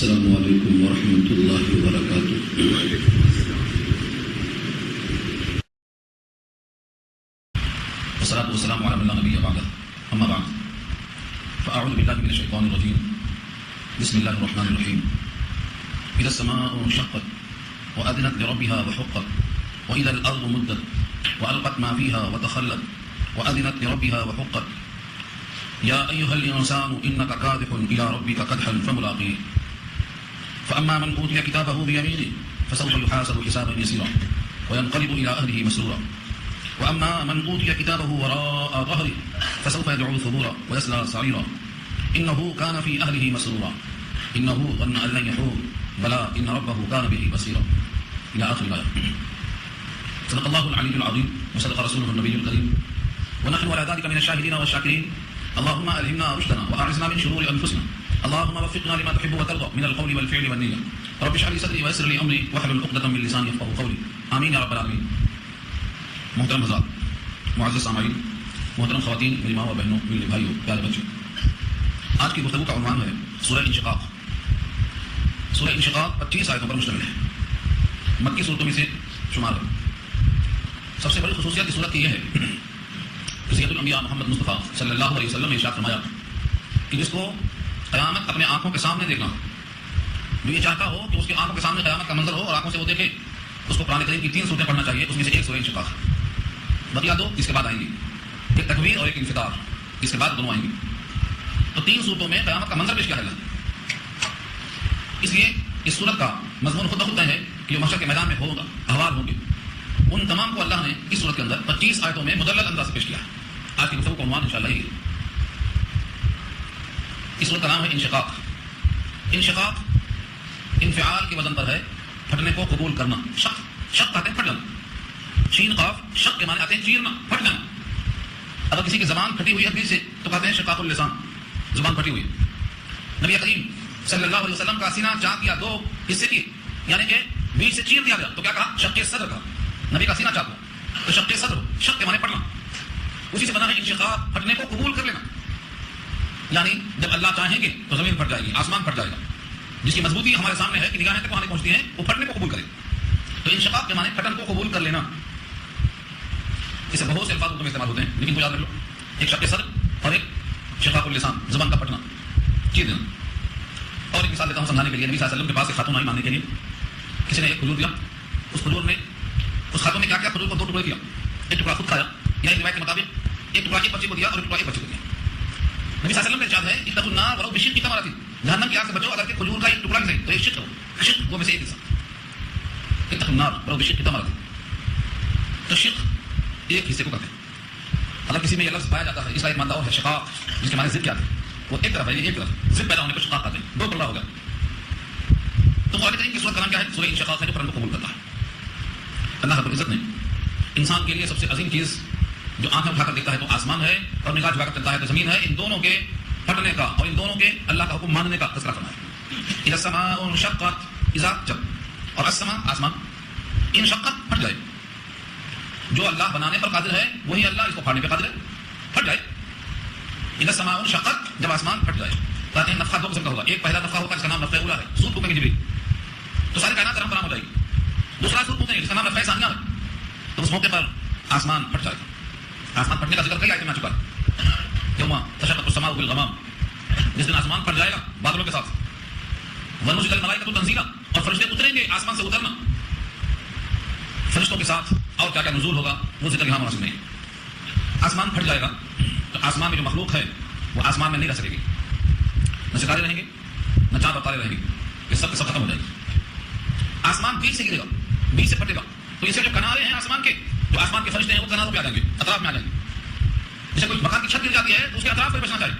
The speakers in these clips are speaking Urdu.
السلام علیکم ورحمۃ اللہ وبرکاتہ. والصلاة والسلام على من لا نبي بعده أما بعد فأعوذ بالله من الشيطان الرجيم. بسم الله الرحمن الرحيم. إذا السماء انشقت وأذنت لربها وحقت وإذا الأرض مدت وألقت ما فيها وتخلت وأذنت لربها وحقت يا أيها الإنسان إنك كادح إلى ربك كدحا فملاقيه فأما من أوتي كتابه بيمينه فسوف يحاسب حسابا يسيرا وينقلب إلى أهله مسرورا وأما من أوتي كتابه وراء ظهره فسوف يدعو ثبورا ويصلى سعيرا إنه كان في أهله مسرورا إنه ظن أن لن يحور بلى إن ربه كان به بصيرا إلى آخر الآية. صدق الله العلي العظيم وصدق رسوله النبي الكريم ونحن على ذلك من الشاهدين والشاكرين. اللهم ألهمنا رشدنا وأعذنا من شرور أنفسنا. اللهم وفقنا لما تحب وترضى من القول والفعل والنية. رب اشرح لي صدري ويسر لي أمري واحلل عقدة من لساني يفقهوا قولي. آمين يا رب العالمين. محترم حضرات، معزز سامعین، محترم خواتین، میری ماں و بہنوں، میرے بھائیوں، پیارے بچے، آج کی گفتگو کا عنوان ہے سورہ انشقاق. سورہ انشقاق 25 آیتوں پر مشتمل ہے، مکی صورتوں میں سے شمار ہے. سب سے بڑی خصوصیت اس صورت کی یہ ہے کہ سید الانبیاء محمد مصطفیٰ صلی اللہ علیہ وسلم نے ارشاد فرمایا کہ جس کو قیامت اپنے آنکھوں کے سامنے دیکھنا ہو، جو یہ چاہتا ہو کہ اس کی آنکھوں کے سامنے قیامت کا منظر ہو اور آنکھوں سے وہ دیکھے، اس کو قرآن کریم کی 3 صورتیں پڑھنا چاہیے. اس میں سے ایک سورہ انشقاق ہے، بقیہ 2 اس کے بعد آئیں گی، ایک تکویر اور ایک انفطار، اس کے بعد دونوں آئیں گی. تو 3 صورتوں میں قیامت کا منظر پیش کیا ہے. اس لیے اس صورت کا مضمون خود بخود ہے کہ جو محشر کے میدان میں ہوگا، احوال ہوں گے، ان تمام کو اللہ نے اس صورت کے اندر 25 آیتوں میں مدلل انداز سے پیش کیا ہے. آج کی گفتگو کا عنوان انشاءاللہ یہ ہے. اس صورت کا نام ہے انشقاق. انشقاق انفعال کے وزن پر ہے، پھٹنے کو قبول کرنا. شق کہتے ہیں پھٹ جانا. شین قاف شق کے معنی آتے ہیں چیرنا، پھٹ جانا. اگر کسی کی زبان پھٹی ہوئی ہے بیچ سے تو کہتے ہیں شقاق اللسان، زبان پھٹی ہوئی. نبی کریم صلی اللہ علیہ وسلم کا سینہ چاک کیا، 2 حصے کی، یعنی کہ بیچ سے چیر دیا گیا. تو کیا کہا؟ شق صدر کا. نبی کا سینہ چاک ہو تو شق صدر، شق کے معنی پھٹنا. اسی سے بنا ہے انشقاق، پھٹنے کو قبول کر لینا. یعنی جب اللہ چاہیں گے تو زمین پھٹ جائے گی، آسمان پھٹ جائے گا. جس کی مضبوطی ہمارے سامنے ہے کہ نگاہیں تک وہاں پہنچتی ہیں، وہ پھٹنے کو قبول کرے. تو انشقاق کے معنی پھٹن کو قبول کر لینا. اسے بہت سے الفاظ میں استعمال ہوتے ہیں، لیکن تو یاد رکھ لو، ایک شق صدر اور ایک شقاق اللسان، زبان کا پھٹنا، چیر دینا. اور ایک مثال دیتا ہوں سمجھانے کے لیے. نبی صلی اللہ علیہ وسلم کے پاس ایک خاتون آئی ماننے کے لیے. کسی نے ایک کھجور دیا، اس کھجور نے، اس خاتون نے کیا کیا؟ کھجور کو 2 ٹکڑے کیا. ایک ٹکڑا خود کھایا، یا ایک روایت کے مطابق ایک ٹکڑا ایک بچے کو دیا اور ایک ٹکڑا ایک بچے کو دیا. نبی صلی اللہ علیہ وسلم کا ارشاد ہے اتقوا النار ولو بشق تمرۃ، جہنم کی آگ سے بچو اگر کہ کھجور کا ایک ٹکڑا بھی صحیح تو ایک شق ہو. شق وہ میں سے ایک حصہ. اتقوا النار ولو بشق تمرۃ. تو شق ایک حصے کو کہتے ہیں. اگر کسی میں یہ لفظ پایا جاتا ہے، اس کا ایک مادہ اور ہے شقاق، جس کے معنی ضد کیا ہے، وہ ایک طرف ہے، ایک طرف ضد پیدا ہونے کو شقاق کہتے ہیں. 2 ٹکڑا ہو گیا. تو قرآن کریم کی سورت کا نام کیا ہے؟ سورہ انشقاق ہے، جو پھٹن کو قبول کرتا ہے. اللہ رب العزت نے انسان کے لیے سب سے عظیم چیز جو آنکھیں اٹھا کر دیکھتا ہے تو آسمان ہے، اور نگاہ جھکا کر چلتا ہے تو زمین ہے. ان دونوں کے پھٹنے کا اور ان دونوں کے اللہ کا حکم ماننے کا تذکرہ فرمایا. اذا السماء انشقت، اذا جب، اور السماء آسمان، انشقت پھٹ جائے. جو اللہ بنانے پر قادر ہے وہی اللہ اس کو پھاڑنے پہ قادر ہے، پھٹ جائے. اذا السماء انشقت، جب آسمان پھٹ جائے. کہتے ہیں نفخہ 2 قسم کا ہوگا. ایک پہلا نفخہ ہوگا جس کا نام نفخہ اولا ہے، سور پھونکیں گے جبریل تو ساری کائنات رام برام ہو جائے گی. دوسرا سور پھونکیں گے جس کا نام نفخہ ثانیہ ہے، تو اس موقع پر آسمان پھٹ جائے گا. آسمان پھٹنے کا ذکر کئی آیتوں میں آ چکا ہے. یوم تشقق السماء بالغمام، جس دن آسمان پھٹ جائے گا بادلوں کے ساتھ. ونزل الملائکۃ تنزیلا، اور فرشتے اتریں گے آسمان سے اترنا. فرشتوں کے ساتھ اور کیا کیا نزول ہوگا وہ ذکر یہاں مناسب نہیں ہے. آسمان پھٹ جائے گا تو آسمان میں جو مخلوق ہے وہ آسمان میں نہیں رہ سکے گی. نہ ستارے رہیں گے، نہ چاند اور تارے رہیں گے. یہ سب ختم ہو جائے گی. آسمان بیچ سے گرے گا، بیچ سے پھٹے گا. تو اسے جو کنارے ہیں آسمان کے، جو آسمان کے فرشتے ہیں وہ کناروں پہ آ جائیں گے، اطراف میں آ جائیں گے. جیسے کوئی مکان کی چھت گر جاتی ہے تو اس کے اطراف پہ بچنا چاہیے.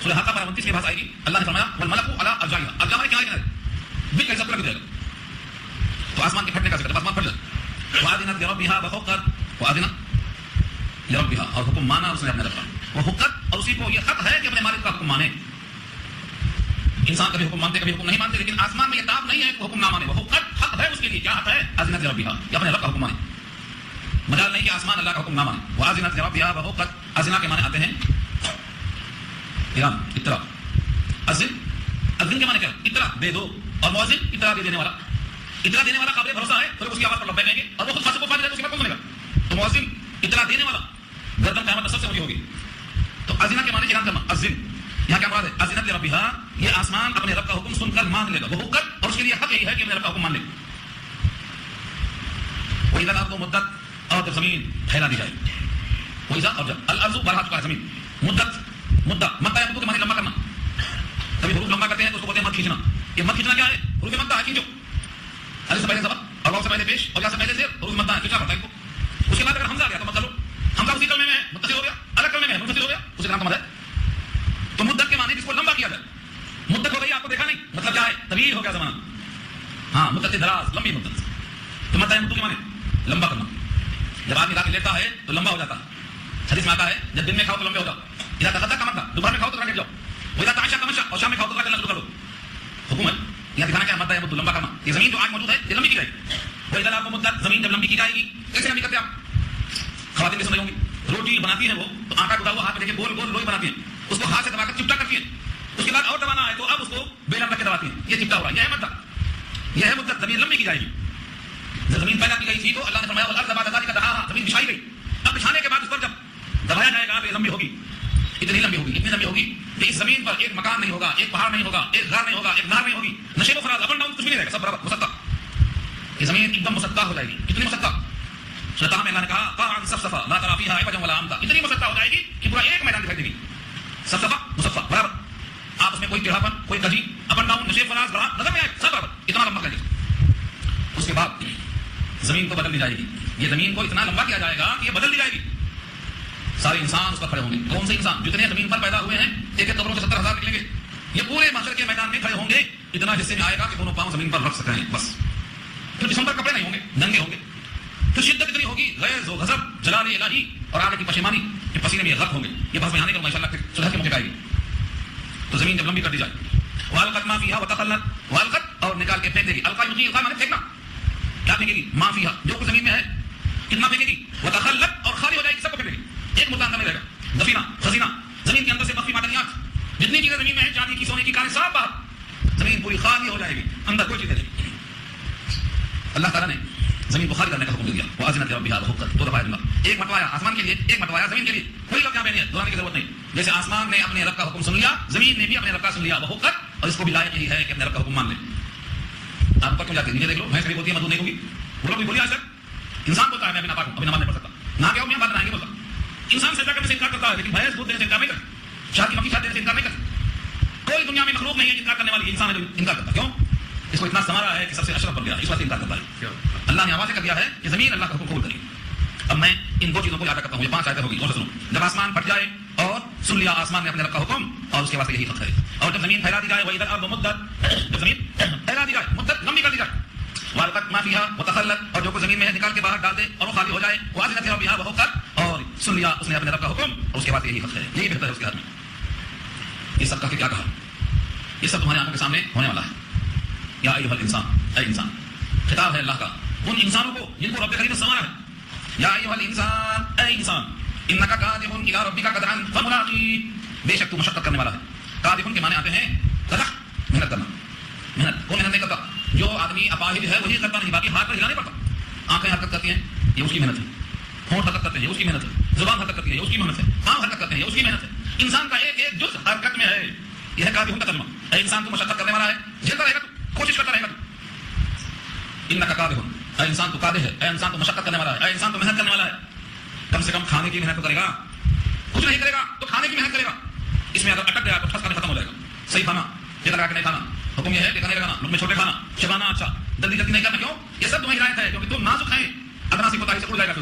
سورہ حاقہ 29 میں بات آئے گی. اللہ نے فرمایا والملک علی ارجائها، ارجاء میں کیا ہے؟ بیچ کا حصہ پورا گر جائے گا. تو آسمان کے پھٹنے کا ذکر، آسمان پھٹ جائے. وَأَذِنَتْ لِرَبِّهَا وَحُقَّتْ، وَأَذِنَتْ لِرَبِّهَا، اور حکم مانا اس نے اپنے رب کا. وہ حقت، اور اسی کو یہ حق ہے کہ اپنے مالک کا حکم مانے. انسان کبھی حکم مانتے کبھی حکم نہیں مانتے، لیکن آسمان میں یہ تاب نہیں ہے کہ حکم نہ مانے. وہ حقت حق ہے اس کے لیے. کیا حق ہے؟ اذنت لربها، کہ اپنے رب کا حکم مانے. مجال نہیں کہ آسمان اللہ کا حکم نہ مانے. واذنت لربها وحقت، اذنا کے معنی آتے ہیں اعلان، اطلاع. اذن اذن کے معنی کیا؟ اطلاع دے دو، اور مؤذن اطلاع دے دینے والا. اطلاع دینے والا قابل بھروسہ ہے، پھر اس کی آواز پر لبیک کہیں گے اور وہ خود فاسق کو فائدہ دے گا، اس کے بعد کون سنے گا؟ تو مؤذن اطلاع دینے والا گردن قیامت میں سب سے اونچی ہوگی. تو ازینہ کے معنی اعلان کرنا، ازن یہاں کیا مراد ہے؟ ازینت لربھا، یہ آسمان اپنے رب کا حکم سن کر مان لے گا، وہ کر، اور اس کے لیے حق یہی ہے کہ اپنے رب کا حکم مان لے. وَإِذَا الْأَرْضُ مُدَّتْ، اور جب زمین پھیلا دی جائے. وَإِذَا، اور جب الارض بڑھا چکا ہے زمین. مدت، مدت مدہ کے معنی لمبا کرنا. کبھی حروف لمبا کرتے ہیں تو اس کو بولتے ہیں مد کھینچنا. یہ مد کھینچنا کیا ہے؟ حروف مدہ ہے، کھینچو. الف سے پہلے زبر اور واو سے پہلے پیش اور یا سے پہلے زیر، حروف مدہ ہے، کھینچنا پڑتا ہے. اس کے بعد اگر حمزہ آ گیا تو مد کر لو. حمزہ اسی کلمے میں ہے، متصل ہو گیا، الگ کلمے میں ہے، منفصل ہو گیا، اسی نام کا مد ہے. تو مدت کے معنی جس کو لمبا کیا جائے. مدت ہو گئی، آپ کو دیکھا نہیں، مطلب کیا ہے؟ طویل ہو گیا زمانہ. ہاں، مدت دراز، لمبی مدت. تو مدت مدت کے معنی لمبا کرنا. جب آدمی رات لیتا ہے تو لمبا ہو جاتا ہے. حدیث میں آتا ہے جب دن میں کھاؤ تو لمبے ہو جاؤ. اذا تغدى کا مطلب دوپہر میں کھاؤ تو لیٹ جاؤ. واذا تعشى تمشى، اور شام میں کھاؤ تو چلنا شروع کر دو. حکم ہے یہاں دکھانا کیا مدت ہے، لمبا کرنا. یہ زمین جو آج موجود ہے یہ لمبی کی جائے گی. واذا آپ کو مدت زمین جب لمبی کی جائے گی، کیسے لمبی کرتے ہیں آپ؟ خواتین بھی سمجھ ہوں گی، روٹی بناتی ہیں وہ تو آٹا گدا ہوا ہاتھ میں لے کے گول گول لوئی بناتی ہیں، اس کو ہاتھ سے دبا کر چپٹا کرتی ہیں. اس کے بعد اور دبانا ہے تو اب اس کو بیلن رکھ کے دباتی ہیں. یہ چپٹا ہو رہا ہے، یہ ہے مدت. یہ ہے مدت. زمین لمبی کی جائے گی. جب زمین پیدا کی گئی تھی تو اللہ نے فرمایا والارض بعد ذلك دحاها، زمین بچھائی گئی. اب بچھانے کے بعد اس پر جب دبایا جائے گا تو یہ لمبی ہوگی. اتنی لمبی ہوگی، اتنی لمبی ہوگی کہ اس زمین پر ایک مکان نہیں ہوگا، ایک پہاڑ نہیں ہوگا، ایک غار نہیں ہوگا، ایک نہر نہیں ہوگی، نشیب و فراز، اپ اینڈ ڈاؤن کچھ بھی نہیں رہے گا، سب برابر مسطح. یہ زمین ایک دم مسطح ہو جائے گی. کتنی مسطح؟ سورۃ میں اللہ نے کہا قاعا صفصفا لا ترى فيها عوجا ولا امتا. اتنی مسطح ہو جائے گی کہ پورا ایک میدان دکھائی دے گی. صفصفا مصفا برابر. آپ اس میں کوئی ٹیڑھاپن، کوئی کجی، اپ اینڈ ڈاؤن، نشیب فراز بڑا نظر نہیں آئے، سب برابر. اتنا لمبا کر دیں. اس کے بعد زمین کو بدل دی جائے گی. یہ زمین کو اتنا لمبا کیا جائے گا کہ یہ بدل دی جائے گی. سارے انسان اس پر کھڑے ہوں گے. کون سے انسان؟ جتنے زمین پر پیدا ہوئے ہیں، ایک ایک قبروں سے 70,000 نکلیں گے. یہ پورے محشر کے میدان میں کھڑے ہوں گے. اتنا حصے میں آئے گا کہ دونوں پاؤں زمین پر رکھ سکیں بس. پھر جسم پر کپڑے نہیں ہوں گے، ننگے ہوں گے. پھر شدت اتنی ہوگی، غیظ و غضب، جلال الہی اور آگے کی پشیمانی کہ پسینے میں غرق ہوں گے. یہ بس بیان کروں انشاءاللہ صلح کے موقع آئے گی. تو زمین جب لمبی کر دی جائے، والقت ما فیہا وتخلت، والقت اور نکال کے پھینک دے گی. القا یلقی، القا معنی پھینکنا. کیا پھینکے گی؟ ما فیہا، جو کچھ زمین میں ہے کتنا پھینکے گی. وتخلت، اور خالی ہو جائے گی، سب کو پھینکے گی. ایک مدعا نہیں رہے گا. دفینہ، خزینہ، زمین کے اندر سے مخفی معدنیات، جتنی چیزیں زمین میں ہیں، چاندی کی، سونے کی، کانیں، سب باہر. زمین پوری خالی ہو جائے گی، اندر کوئی چیز نہیں. اللہ تعالیٰ نے زمین کو خالی کرنے کا حکم دیا. وَأَذِنَتْ لِرَبِّهَا وَحُقَّتْ. دو دفعہ دوں گا، ایک مرتبہ آسمان کے لیے، ایک مرتبہ زمین کے لیے. کوئی لفظ یہاں پہ نہیں ہے، دہرانے کی ضرورت نہیں. جیسے آسمان نے اپنے رب کا حکم سن لیا، زمین نے بھی اپنے رب کا سن لیا. وَحُقَّتْ، اور اس کو بھی لائق یہی ہے کہ اپنے رب کا حکم مان لے. آپ اوپر کیوں جاتے ہیں؟ نیچے دیکھ لو، بھینس قریب ہوتی ہے، مدعو نہیں ہوگی. بولو بھی بولیے. آج تک انسان بولتا ہے میں ابھی ناپاک ہوں، ابھی نماز نہیں پڑھ سکتا. نہ کیا ہوں، میں بات نہیں بولتا. انسان سجدہ کرنے سے انکار کرتا ہے، لیکن بھینس دودھ دینے سے انکار نہیں کرتا. شہد کی مکھی شہد دینے سے انکار نہیں کرتا. کوئی دنیا میں مخلوق نہیں ہے انکار کرنے والی. انسان ہے جو انکار کرتا. کیوں؟ اس کو اتنا سمارا ہے کہ سب سے اشرف بن گیا، اس وقت انکار کرتا ہے. اللہ نے آواز کر دیا ہے کہ زمین اللہ کا حکم قبول کرے. اب میں ان دو چیزوں کو یاد کرتا ہوں. یہ 5 آیتیں ہوگی، اور سنو. جب آسمان پھٹ جائے اور سن لیا آسمان نے اپنے رب کا حکم، اور اس کے واسطے یہی حق ہے. اور جب زمین پھیلا دی جائے، وَإِذَا الْأَرْضُ مُدَّتْ، جب زمین پھیلا دی جائے، مدت لمبی کر دی جائے. وَالْقَتْ مَا فِيهَا وَتَخَلَّتْ، اور جو کچھ زمین میں ہے نکال کے باہر ڈال دے اور وہ خالی ہو جائے. وَأَذِنَتْ لِرَبِّهَا وَحُقَّتْ، اور سن لیا اس نے اپنے رب کا حکم، اور اس کے بعد یہی حق ہے. یہی بہتر ہے اس کے ہاتھ میں. یہ سب کہہ کے کیا کہا؟ یہ سب تمہاری آنکھوں کے سامنے ہونے والا ہے. یا ایھا الانسان، اے انسان. خطاب ہے اللہ کا ان انسانوں کو جن کو رب کریم نے سنوارا ہے. یا ایھا الانسان، اے انسان. انک کادح الی ربک قدرا فملاقی، بے شک تو مشقت کرنے والا ہے. کادح کے معنی آتے ہیں قدح، محنت کرنا. محنت کون محنت نہیں کرتا؟ جو آدمی اپاہج ہے وہی کرتا نہیں، باقی ہاتھ پر ہلانے پڑتا. آنکھیں حرکت کرتی ہیں، یہ اس کی محنت ہے. ہونٹ حرکت کرتے ہیں، یہ اس کی محنت ہے. زبان حرکت کرتی ہے، یہ اس کی محنت ہے. پاؤں حرکت کرتے ہیں، یہ اس کی محنت ہے. انسان کا ایک ایک جز حرکت میں ہے. یہ ہے کادح کا ترجمہ. اے انسان تو مشقت کرنے والا ہے، جھیلتا رہے گا، کوشش کرتا رہے گا. انک کادح، اے انسان تو کادح ہے، اے انسان تو مشقت کرنے والا ہے، اے انسان تو محنت کرنے والا ہے. کم سے کم کھانے کی محنت تو کرے گا. کچھ نہیں کرے گا تو کھانے کی محنت کرے گا. اس میں اگر اٹک گیا تو ٹھس کر ختم ہو جائے گا. صحیح کھانا، یہ لگا کے نہیں کھانا. حکم یہ ہے کہ کھانے لگانا، لقمے چھوٹے کھانا، چبانا اچھا، جلدی جلدی نہیں کرنا. کیوں؟ یہ سب تمہیں ہدایت ہے، کیونکہ تم نازک ہیں، ادنا سی کوتاہی سے اڑ جائے گا.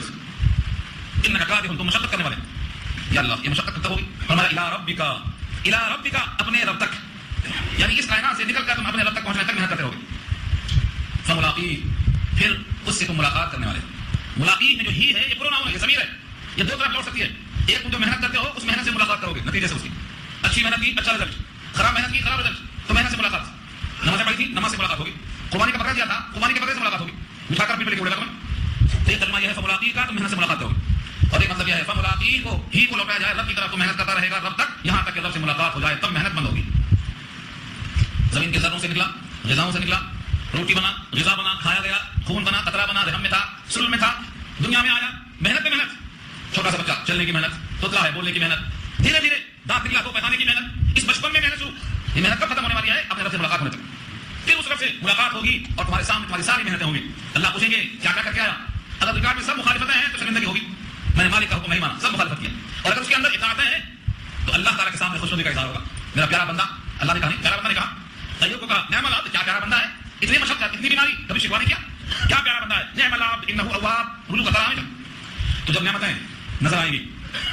انک کادح، تم مشقت کرنے والے. یا اللہ، یہ مشقت کب ہوگی؟ فرمایا الی ربک، الی ربک، اپنے رب تک. یعنی اس کائنات سے نکل کر تم اپنے رب تک پہنچنے تک محنت کرتے رہو گے. فملاقی، پھر اس سے تم ملاقات کرنے والے. ملاقی میں جو ہی ہے یہ پروناؤن ہے، یہ ضمیر ہے. یہ دو طرف لوٹ سکتی ہے. ایک تم جو محنت کرتے ہو اس محنت سے ملاقات کرو گے، نتیجے سے اس کی. اچھی محنت کی، اچھا رزلٹ. خراب محنت کی، خراب رزلٹ. تو محنت سے ملاقات. نمازیں پڑھی تھی، نماز سے ملاقات ہوگی. قربانی کا بکرا دیا تھا، قربانی کے بکرے سے ملاقات ہوگی. مٹھا کر پیٹ لے کے اڑے گا تمہیں. تو یہ ترجمہ یہ ہے فملاقی کا، تو محنت سے ملاقات ہوگی. اور ایک مطلب یہ ہے فملاقی کو ہی کو لوٹایا جائے رب کی طرف. تو محنت کرتا رہے گا رب تک، یہاں تک کہ رب سے ملاقات ہو جائے، تب محنت بند ہوگی. زمین کے ذروں سے نکلا، غذاؤں سے نکلا، روٹی بنا، غذا بنا، کھایا گیا، خون بنا، قطرہ بنا، رحم میں تھا، سلم میں تھا، دنیا میں آیا، محنت پہ محنت، چھوٹا سا بچہ چلنے کی محنت، توتلا ہے بولنے کی محنت، دھیرے دھیرے دانت نکلا تو پہچانے کی محنت، اس بچپن میں محنت شروع، یہ محنت کب ختم ہونے والی ہے؟ اپنے رب سے ملاقات ہونے تک، پھر اس رب سے ملاقات ہوگی اور تمہارے سامنے تمہاری ساری محنتیں ہوں گی، اللہ پوچھیں گے کیا کیا کر کے آیا؟ اگر ریکارڈ میں سب مخالفتیں ہیں تو شرمندگی ہوگی، میں نے مالک کا حکم نہیں مانا، سب مخالفت کیا، اور اگر اس کے اندر اطاعتیں ہیں تو اللہ تعالیٰ کے سامنے خوشنودی کا اظہار ہوگا، میرا پیارا بندہ، اللہ نے کہا نہیں، پیارا بندہ نے کہا، ایوب کو کہا نعم العبد، کیا پیارا بندہ ہے، اتنی مشقت، اتنی بیماری، کبھی شکوا نہیں کیا، کیا پیارا بندہ ہے، نعم العبد انہ اواب، رجوع کا طرح تو جب نعمتیں نظر آئیں گی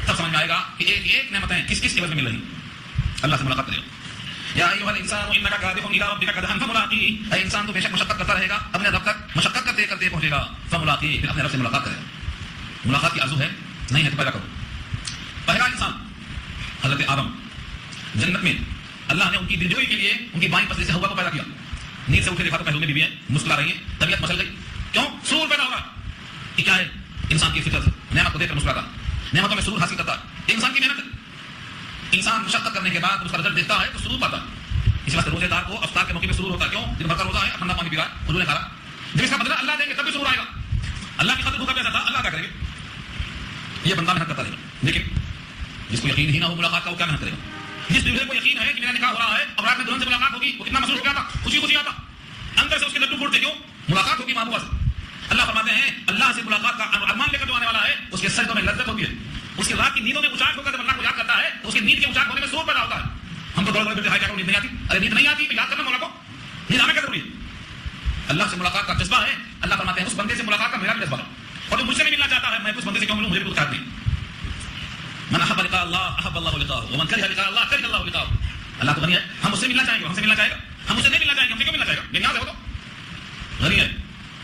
تب سمجھ میں آئے گا کہ ایک ایک نعمتیں کس کس عوض میں مل رہی ہیں، اللہ سے ملاقات کرے گا، یا ایھا الانسان انک کادح الی ربک کدحا فملاقیہ، اے انسان تو بے شک مشقت کرتا رہے گا، اپنے رب تک مشقت کرتے کرتے پہنچے گا، فملاقیہ، پھر اپنے رب سے ملاقات کرے گا، ملاقات کی آرزو ہے نہیں ہے تو پیدا کرو۔ پہلا انسان حضرت آدم، جنت میں اللہ نے ان کی دلجوئی کے لیے ان کی بائیں پسلی سے ہوا کو پیدا کیا، نیند سے اٹھے دیکھا تو پہلو میں بیوی ہیں، مسکرا رہی ہیں، طبیعت مسل گئی، کیوں؟ سرور پیدا ہوگا، یہ کیا ہے؟ انسان کی فطرت، نعمت کو دیکھ کر مسکراتا، نعمتوں میں سرور حاصل کرتا ہے، انسان کی محنت، انسان مشقت کرنے کے بعد اس کا رزلٹ دیکھتا ہے تو سرور پاتا ہے، اس واسطے روزے دار کو افطار کے موقع پہ سرور ہوتا ہے، کیوں؟ دن بھر کا روزہ ہے، ٹھنڈا پانی پی رہا ہے، حضور نے کہا جب اس کا بدلہ اللہ دیں گے تب بھی سرور آئے گا، اللہ کی خاطر بھوکا پیسہ تھا، اللہ کیا کریں گے؟ یہ بندہ محنت کرتا رہے گا، لیکن جس کو یقین ہی نہ ہو ملاقات کا وہ کیا محنت کرے گا؟ جس دلہے کو یقین ہے کہ میرا نکاح ہو رہا ہے، اب رات میں دلہن سے ملاقات ہوگی، وہ کتنا مسرور ہو گیا تھا، خوشی خوشی آتا، اندر سے اس کے لڈو پھوٹتے، کیوں؟ ملاقات ہوگی محبوبہ سے۔ اللہ فرماتے ہیں اللہ سے ملاقات کا ارمان لے کر جو آنے والا ہے اس کے سجدوں میں لذت ہوتی ہے، اس کے رات کی نیندوں میں اچاٹ ہو کر جب اللہ کو یاد کرتا ہے تو اس کی نیند کے اچاٹ ہونے میں سرور پیدا ہوتا ہے۔ ہم تو بڑے بڑے ہائی نیند نہیں آتی، ارے نیند نہیں آتی تو یاد کرنا مولا کو، نیند آنا کیا ضروری ہے؟ اللہ سے ملاقات کا جذبہ ہے، اللہ فرماتے ہیں اس بندے سے ملاقات کا میرا بھی جذبہ ہے، اور جو مجھ سے نہیں ملنا چاہتا ہے میں اس بندے سے کیوں ملوں، مجھے بھی کچھ چاہتی ہے۔ من احب لقاء اللہ احب اللہ لقاءہ ومن کرہ لقاء اللہ کرہ اللہ لقاءہ، اللہ تو غنی ہے، ہم اس سے ملنا چاہیں گے، ہم سے ملنا چاہے گا، ہم اسے نہیں ملنا چاہیں گے، ہم سے کیوں ملنا چاہے گا؟ نیاز ہے وہ تو غنی ہے،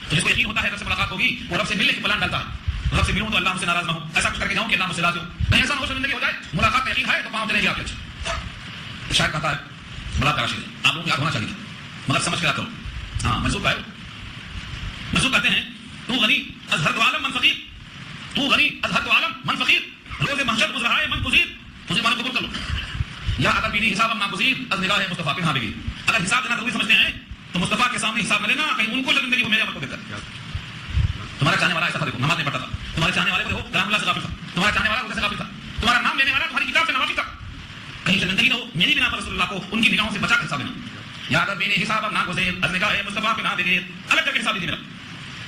تو جس کو یقین ہوتا ہے رب سے ملاقات ہوگی وہ رب سے ملنے کی پلان ڈالتا ہے، رب سے ملوں تو اللہ مجھ سے ناراض نہ ہو، ایسا کچھ کر کے جاؤں کہ اللہ مجھ سے راضی ہو، نہیں ایسا نہ ہو شرمندگی ہو جائے، ملاقات کا یقین ہے تو پاؤں چلے گی آپ کے اچھے، شاید کہتا ہے بڑا کراشی ہے، آپ لوگوں کو یاد ہونا چاہیے مگر سمجھ کے یاد کرو، ہاں منسوخ ہے، منسوخ کہتے ہیں تو غنی اظہرت عالم من فقیر، تو غنی اظہرت عالم من فقیر، روز محشر گزر رہا ہے من پذیر، مجھے معنی قبول کر لو، یا اگر بینی حساب ناگزیر از نگاہ مصطفیٰ پہ بگی، اگر حساب دینا ضروری سمجھتے ہیں تو مصطفیٰ کے سامنے حساب نہ لینا، کہیں ان کو شرمندگی ہو میرے عمل کو دیکھ کر۔ تمہارا چاہنے والا ایسا تھا، دیکھو نماز نہیں پڑھتا تھا، تمہارے چاہنے والے کو دیکھو کلام اللہ سے غافل تھا، تمہارا چاہنے والا روزے سے غافل تھا، تمہارا نام لینے والا تمہاری کتاب سے نواقف تھا، کہیں شرمندگی نہ ہو میری بنا پر رسول اللہ کو ان کی نگاہوں سے بچا کر حساب لینا، یا اگر بینی حساب ناگزیر از نگاہ مصطفیٰ پہ بگی، الگ کر کے حساب دیجیے میرا،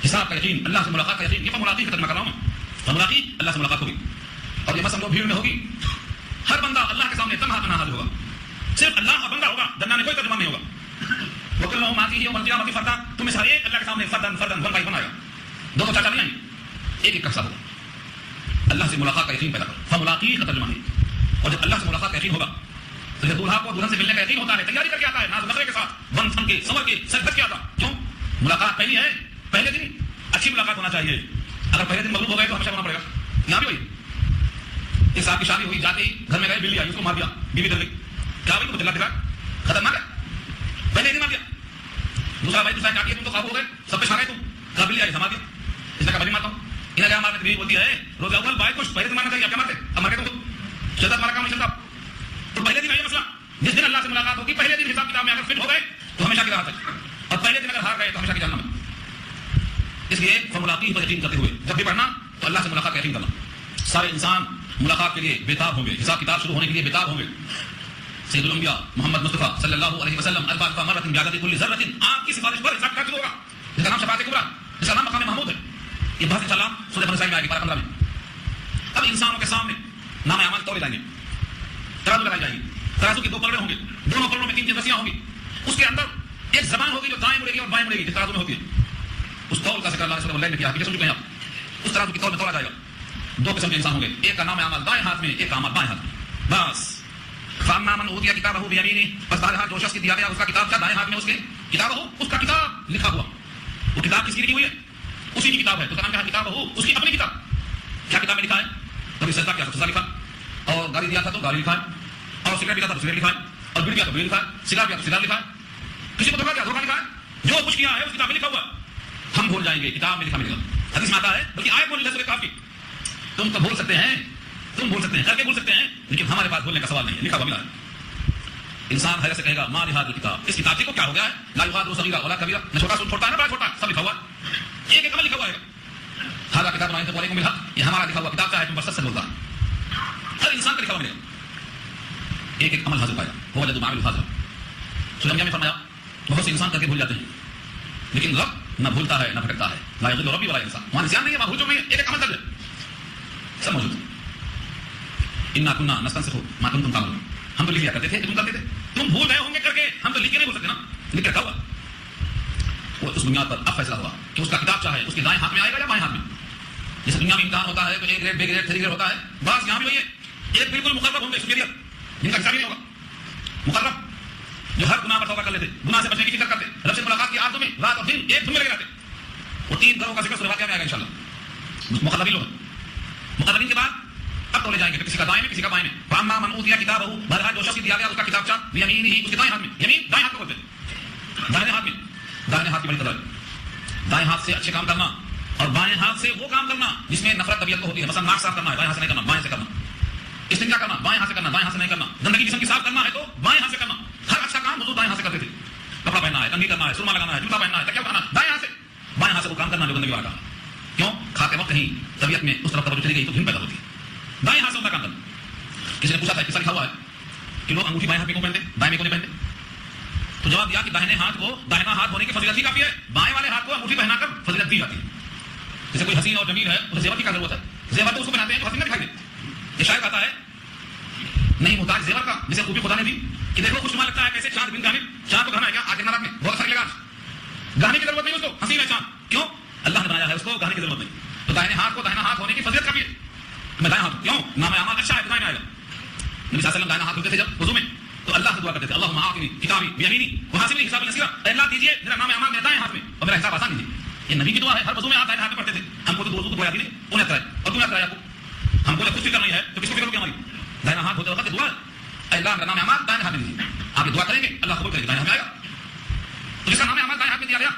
حساب کا یقین، اللہ سے ملاقات کا یقین، یہ ملاقات کا ترجمہ کر رہا ہوں میں، ملاقات اللہ سے ملاقات ہوگی، اور یہ مسئلہ بھیڑ میں ہوگی، ہر بندہ اللہ کے سامنے تنہا تنہا حاضر ہوگا، صرف اللہ کا بندہ ہوگا، درمیان کوئی ترجمان نہیں ہوگا، وکلہم آتیہ یوم القیامۃ فردا، تم میں سے ہر ایک اللہ کے سامنے فردن فردن ون بائی ون آئے گا، دو چاچا نہیں آئیں گے، ایک ایک کا حساب ہوگا، اللہ سے ملاقات کا یقین پیدا کرو، فملاقیہ کا ترجمہ ہے، اور جب اللہ سے ملاقات کا یقین ہوگا تو جب دولہا کو دلہن سے ملنے کا یقین ہوتا ہے، تیاری کر کے آتا ہے، ناز نخرے کے ساتھ، بن تھن کے، سنور کے، سج دھج کے آتا، کیوں؟ ملاقات پہلی ہے، پہلے دن اچھی ملاقات ہونا چاہیے، اگر پہلے دن مغلوب ہو گئے تو ہمیشہ ہونا پڑے گا، یہاں بھی ہوئی، ایک صاحب کی شادی ہوئی، جاتے ہی گھر میں گئے، بلی آئی، اس کو مار دیا، بیوی ڈر گئی، کیا بھائی تم کو دلا خطرناک ہے، پہلے دن مار دیا، دوسرا بھائی دوسرا کیا کیا، تم تو قابو ہو گئے، سب پہ چھا گئے، تم کہا بلی آئی، سما دیا، اس نے کہا بلی مارتا ہوں، انہیں کہا مارنے بیوی بولتی ہے روز اول بھائی کچھ پہلے دن مارنا چاہیے، کیا مارتے، اب مار کے تم شدت مارا کام نہیں چلتا، تو پہلے دن ہے یہ مسئلہ، جس دن اللہ سے ملاقات ہوگی پہلے دن حساب کتاب میں اگر فٹ ہو گئے تو ہمیشہ کی راحت ہے، اور پہلے دن اگر ہار گئے تو ہمیشہ کی جہنم ہے، اس لیے فملاقیہ پر یقین کرتے ہوئے جب بھی پڑھنا تو اللہ سے ملاقات کا یقین کرنا، سارے انسان ملاقات کے لیے بےتاب ہوں گے، حساب کتاب شروع ہونے کے لیے بےتاب ہوں گے، سید الانبیاء محمد مصطفیٰ صلی اللہ علیہ وسلم الفاظ مرۃ بعدد کل ذرۃ، آپ کی سفارش پر حساب کتاب شروع ہوگا، جس کا نام شفاعت کبریٰ، جس کا نام مقام محمود ہے، یہ بحث انشاءاللہ سورہ بنی اسرائیل میں آئے گی، پارہ 15 میں۔ اب انسانوں کے سامنے نام اعمال تولے جائیں گے، ترازو لگائی جائیں گی، ترازو کے دو پلڑے ہوں گے، دونوں پلڑوں میں 3 رسیاں ہوں گی، اس کے اندر ایک زبان ہوگی جو دائیں مڑے گی اور بائیں مڑے گی، جس ترازو میں ہوتی ہے، اس تول کا ذکر اللہ صلی اللہ علیہ وسلم نے کیا، سمجھ چکے ہیں آپ، اس ترازو کی تول میں تولا جائے گا، 2 قسم کے انسان ہوں گے، ایک کا نام اعمال دائیں ہاتھ میں، ایک کا اعمال بائیں ہاتھ میں، بس فاما من اوتي كتابه بيمينه، بس بہرحال جو شخص کی دیا گیا اس کا کتاب کیا دائیں ہاتھ میں، اس کے کتاب ہو، اس کا کتاب لکھا ہوا، وہ کتاب کس کی لکھی ہوئی ہے، اسی کی کتاب ہے، تو نام کیا کتاب ہو، اس کی اپنی کتاب، کیا کتاب میں لکھا ہے، کبھی سجدہ کیا تو سجدہ لکھا، اور گالی دیا تھا تو گالی لکھا ہے، اور سگریٹ پیا تھا تو سگریٹ لکھا ہے، اور بیڑی پیا تو بیڑی لکھا ہے، سگار پیا تو سگار لکھا ہے، کسی کو دھوکہ دیا دھوکہ لکھا ہے، جو کچھ کیا ہے اس کتاب میں لکھا ہوا ہے، ہم بھول جائیں گے، کتاب میں لکھا ملے گا، حدیث میں آتا ہے، بلکہ آیت بولی سورہ کاف کی، تم تو بھول سکتے ہیں، تم بھول سکتے ہیں، کر کے بھول سکتے ہیں، لیکن ہمارے پاس بھولنے کا سوال نہیں ہے، لکھا ہوا ملا ہے۔ انسان حیرت سے کہے گا ما لہذا الکتاب، اس کتاب کو کیا ہو گیا ہے؟ لا یغادر صغیرہ ولا کبیرہ، نہ چھوٹا سو چھوٹا ہے نہ بڑا چھوٹا، سب لکھا ہوا ہے، ایک ایک عمل لکھا ہوا ہے. ھذا کتاب انزلناه علیکم بالحق، یہ ہمارا لکھا ہوا کتاب ہے، تم پر سچ سے بولتا ہے. ہر انسان کا لکھا ہوا ملے گا، ایک ایک عمل حاضر پایا. وہ وجد ما عملوا حاضر. سورہ انبیاء میں فرمایا بہت سے انسان کر کے بھول جاتے ہیں، لیکن رب نہ بھولتا ہے نہ بھٹکتا ہے. لا یضل ربی ولا ینسیٰ، وہاں نسیان نہیں ہے، وہاں بھول چوک نہیں ہے، ایک ایک عمل درج ہے، سب موجود ہے. انا كنا نستنسخ ما كنتم تعملون، ہم تو لکھ لیا کرتے تھے، تم کرتے تھے، تم بھول گئے ہوں گے کر کے، ہم تو لکھ کے نہیں بھول سکتے نا، لکھ کے رکھا ہوا. وہ اس بنیاد پر اب فیصلہ ہوا کہ اس کا کتاب چاہے اس کے دائیں ہاتھ میں آئے گا یا بائیں ہاتھ میں. جیسے دنیا میں امتحان ہوتا ہے تو ایک گریڈ بے گریڈ 3 گریڈ ہوتا ہے، بعض یہاں بھی وہی ہے، ایک بالکل مقرب ہوں گے سپیریئر جن کا حساب ہی نہیں ہوگا. مقرب جو ہر گناہ پر توبہ کر لیتے، گناہ سے بچنے کی فکر کرتے، رب سے ملاقات کی آرزو میں رات اور دن ایک دھن میں لگے رہتے. وہ 3 گھروں کا ذکر سورہ واقعہ میں آئے گا انشاءاللہ. مقربین لوگ، مقربین کے بعد اب تولے جائیں گے، کسی کا دائیں میں کسی کا بائیں میں. فاما من اوتیا کتابہ، بہرحال جو شخص دیا گیا اس کا کتاب چاہ بیمینہ، اس کے دائیں ہاتھ میں. یمین دائیں ہاتھ کو بولتے ہیں، دائیں ہاتھ میں. دائیں ہاتھ کی بڑی قدر ہے، دائیں ہاتھ سے اچھے کام کرنا اور بائیں ہاتھ سے وہ کام کرنا جس میں نفرت طبیعت کو ہوتی ہے. مثلا ناک صاف کرنا ہے، بائیں ہاتھ سے نہیں کرنا، بائیں سے کرنا. استنجا کرنا بائیں ہاتھ سے کرنا، دائیں ہاتھ سے نہیں کرنا. گندگی جسم کی صاف کرنا ہے تو بائیں ہاتھ سے کرنا. ہر اچھا کام حضور دائیں ہاتھ سے کرتے تھے. کپڑا پہننا ہے، کنگھی کرنا ہے، سرما لگانا ہے، جوتا پہننا ہے، تکیہ اٹھانا ہے، دائیں ہاتھ سے. بائیں ہاتھ سے وہ کام کرنا جو گندگی والا کام. کیوں؟ کھاتے وقت کہیں طبیعت میں اس طرف توجہ چلی گئی تو گھن پیدا ہوتی ہے. دائیں ہاتھ سے ان کا کام کرنا. کسی نے پوچھا تھا، کس لکھا ہوا ہے کہ لوگ انگوٹھی بائیں ہاتھ میں کیوں پہنتے ہیں، دائیں میں کیوں نہیں پہنتے؟ تو جواب دیا کہ داہنے ہاتھ کو داہنا ہاتھ ہونے کی فضیلت ہی کافی ہے، بائیں والے ہاتھ کو انگوٹھی پہنا کر فضیلت دی جاتی ہے. جیسے کوئی حسین اور جمیل ہے، اسے زیور کی کیا ضرورت ہے؟ زیور تو اس کو پہناتے ہیں تو حسین نہ دکھائی دے. یہ شاعر کہتا ہے نہیں محتاج زیور کا، جسے خوبی خدا نے دی کہ دیکھو خوشنما لگتا ہے کیسے چاند بن جانب. چاند کو گہنا ہے کیا؟ آج دیکھنا رات میں بہت اچھا لگے گا. گہنے کی ضرورت نہیں اس کو، حسین ہے چاند. کیوں؟ اللہ نے بنایا ہے اس کو، گہنے کی ضرورت نہیں. تو دائیں ہاتھ کو دائنا ہاتھ ہونے کی فضیلت کافی ہے. میں دائیں ہاتھ کیوں؟ نام اعمال اچھا ہے، دائیں آئے گا. نبی صلی اللہ علیہ وسلم دائنا ہاتھ ہوتے تھے جب وضو میں تو اللہ سے دعا کرتے تھے اللہم آتنی کتابی بیمینی وحاسبنی حسابا یسیرا، اے اللہ دیجیے میرا نام اعمال میرے دائیں ہاتھ میں اور میرا حساب آسان دیجیے. یہ نبی کی دعا ہے، ہر وضو میں آپ دائیں ہاتھ میں پڑھتے تھے. ہم کو تو وضو کو دعا نہیں انہیں کرایا اور تمہیں کرایا کو. ہم کو خود فکر نہیں ہے تو کس کو فکر ہوگی ہماری؟ دائنا ہاتھ ہوتے وقت دعا اے اللہ میرا نام اعمال دائیں ہاتھ میں دیجیے. آپ یہ دعا کریں گے اللہ قبول کرے گا، دائیں ہاتھ میں آئے گا. تو جس کا نام اعمال دائیں ہاتھ میں دیا گیا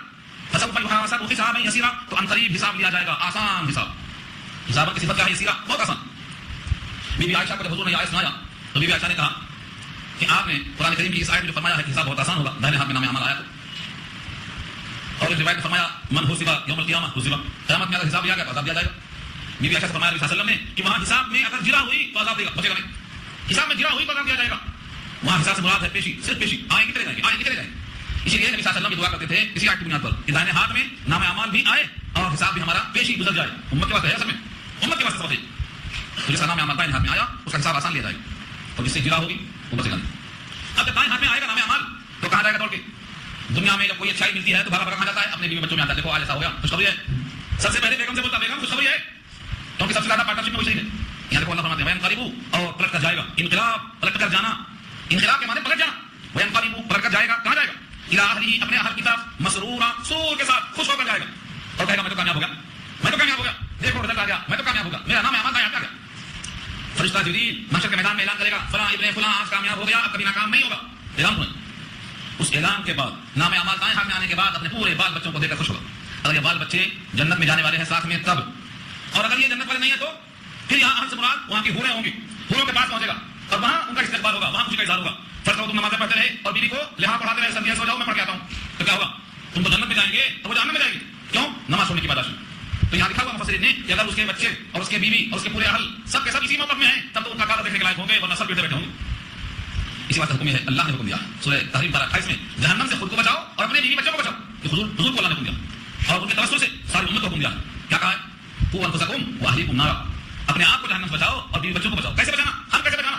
فسوف یحاسب حسابا یسیرا، تو ان قریب حساب لیا جائے گا، آسان حساب. حساب کی صفت کیا ہے؟ یسیرا، بہت آسان. بی بی عائشہ کو جب حضور نے یہ آیت سنایا تو بی بی عائشہ نے کہا کہ آپ نے قرآن کریم کی اس آیت میں جو فرمایا ہے کہ حساب بہت آسان ہوگا، دائیں ہاتھ میں نام اعمال آیا تو. اور ایک روایت میں فرمایا من حسب یوم القیامہ حسب، قیامت میں اگر حساب لیا گیا تو عذاب دیا جائے گا. بی بی عائشہ سے فرمایا نبی صلی اللہ علیہ وسلم نے کہ وہاں حساب میں اگر جرا ہوئی تو عذاب دے گا، بچے گا نہیں. حساب میں جرا ہوئی تو عذاب دیا جائے گا. وہاں حساب سے مراد ہے پیشی، صرف پیشی، آئیں گے چلے جائیں گے، آئیں گے چلے جائیں گے. اسی لیے نبی صلی اللہ علیہ وسلم دعا کرتے تھے اسی آیت کی بنیاد پر کہ دائیں ہاتھ میں نام اعمال بھی آئے اور حساب بھی ہمارا پیشی گزر جائے. امت کے واسطے ہے، اصل میں امت کے واسطے سمجھے. تو جس کا نام اعمال دائیں ہاتھ میں آیا اس کا حساب آسان لیا جائے گا اور جس سے جرا ہوگی وہ بچے گا نہیں. اب جب دائیں ہاتھ میں آئے گا نام اعمال تو کہا جائے گا دوڑ کے. دنیا میں جب کوئی اچھائی ملتی ہے تو بھرا بھرا کھا جاتا ہے، اپنے بیوی بچوں میں آتا ہے دیکھو آج ایسا ہو گیا، خوشخبری ہے. سب سے پہلے بیگم سے بولتا بیگم خوشخبری ہے، کیونکہ سب سے زیادہ پارٹنرشپ میں وہی ہے. یہاں دیکھو اللہ فرماتے ہیں وینقلبوا، اور پلٹ کر جائے گا. انقلاب پلٹ کر جانا، انقلاب کے معنی پلٹ جانا. وینقلبوا پلٹ کر جائے گا، کہاں جائے گا؟ الی اہلہ، اپنے اہل کی طرف، مسرورا، سرور کے ساتھ، خوش ہو کر جائے گا اور کہے گا میں تو کامیاب ہو گیا، میں تو کامیاب ہو گیا، دیکھو رزلٹ آ گیا، میں تو کامیاب ہو گیا، میرا نام اعمال دائیں ہاتھ آ گیا. فرشتہ جبریل محشر کے میدان میں اعلان کرے گا فلاں ابن فلاں آج کامیاب ہو گیا، اب کبھی ناکام نہیں ہوگا. اعلان ہوئے. اس اعلان کے بعد نام اعمال دائیں ہاتھ میں آنے کے بعد اپنے پورے بال بچوں کو دیکھ کر خوش ہوگا. اگر یہ بال بچے جنت میں جانے والے ہیں ساتھ میں تب، اور اگر یہ جنت والے نہیں ہے تو پھر یہاں اہل سے مراد وہاں کی حوریں ہوں گی، حوروں کے پاس پہنچے گا اور وہاں ان کا استقبال ہوگا، وہاں خوشی کا اظہار ہوگا. فرض کرو تم نمازیں پڑھتے رہے اور بیوی کو لحاظ پڑھاتے رہے، سمجھے سو جاؤ میں پڑھ کے آتا ہوں، تو کیا ہوگا؟ تم تو جنت میں جائیں گے تو وہ جہنم میں جائے گی. کیوں؟ نماز چھوڑنے کی باداشی. تو یہاں لکھا ہوا مفسرین نے کہ اگر اس کے بچے اور اس کے بیوی اور اس کے پورے اہل سب کے سب اسی موقف میں ہیں تب تو ان کا کالا دیکھنے کے لائق ہوں گے، ورنہ سب بیٹھے بیٹھے ہوں گے. اسی بات کا حکم ہے، اللہ نے حکم دیا سورہ تحریم پارہ 28 میں جہنم سے خود کو بچاؤ اور اپنے بیوی بچوں کو بچاؤ. یہ حضور کو اللہ نے حکم دیا اور ان کے توسل سے ساری امت کو حکم دیا. کیا کہا ہے؟ قوا انفسکم واہلیکم نارا، اپنے آپ کو جہنم سے بچاؤ اور بیوی بچوں کو بچاؤ. کیسے بچانا؟ ہم کیسے بچانا؟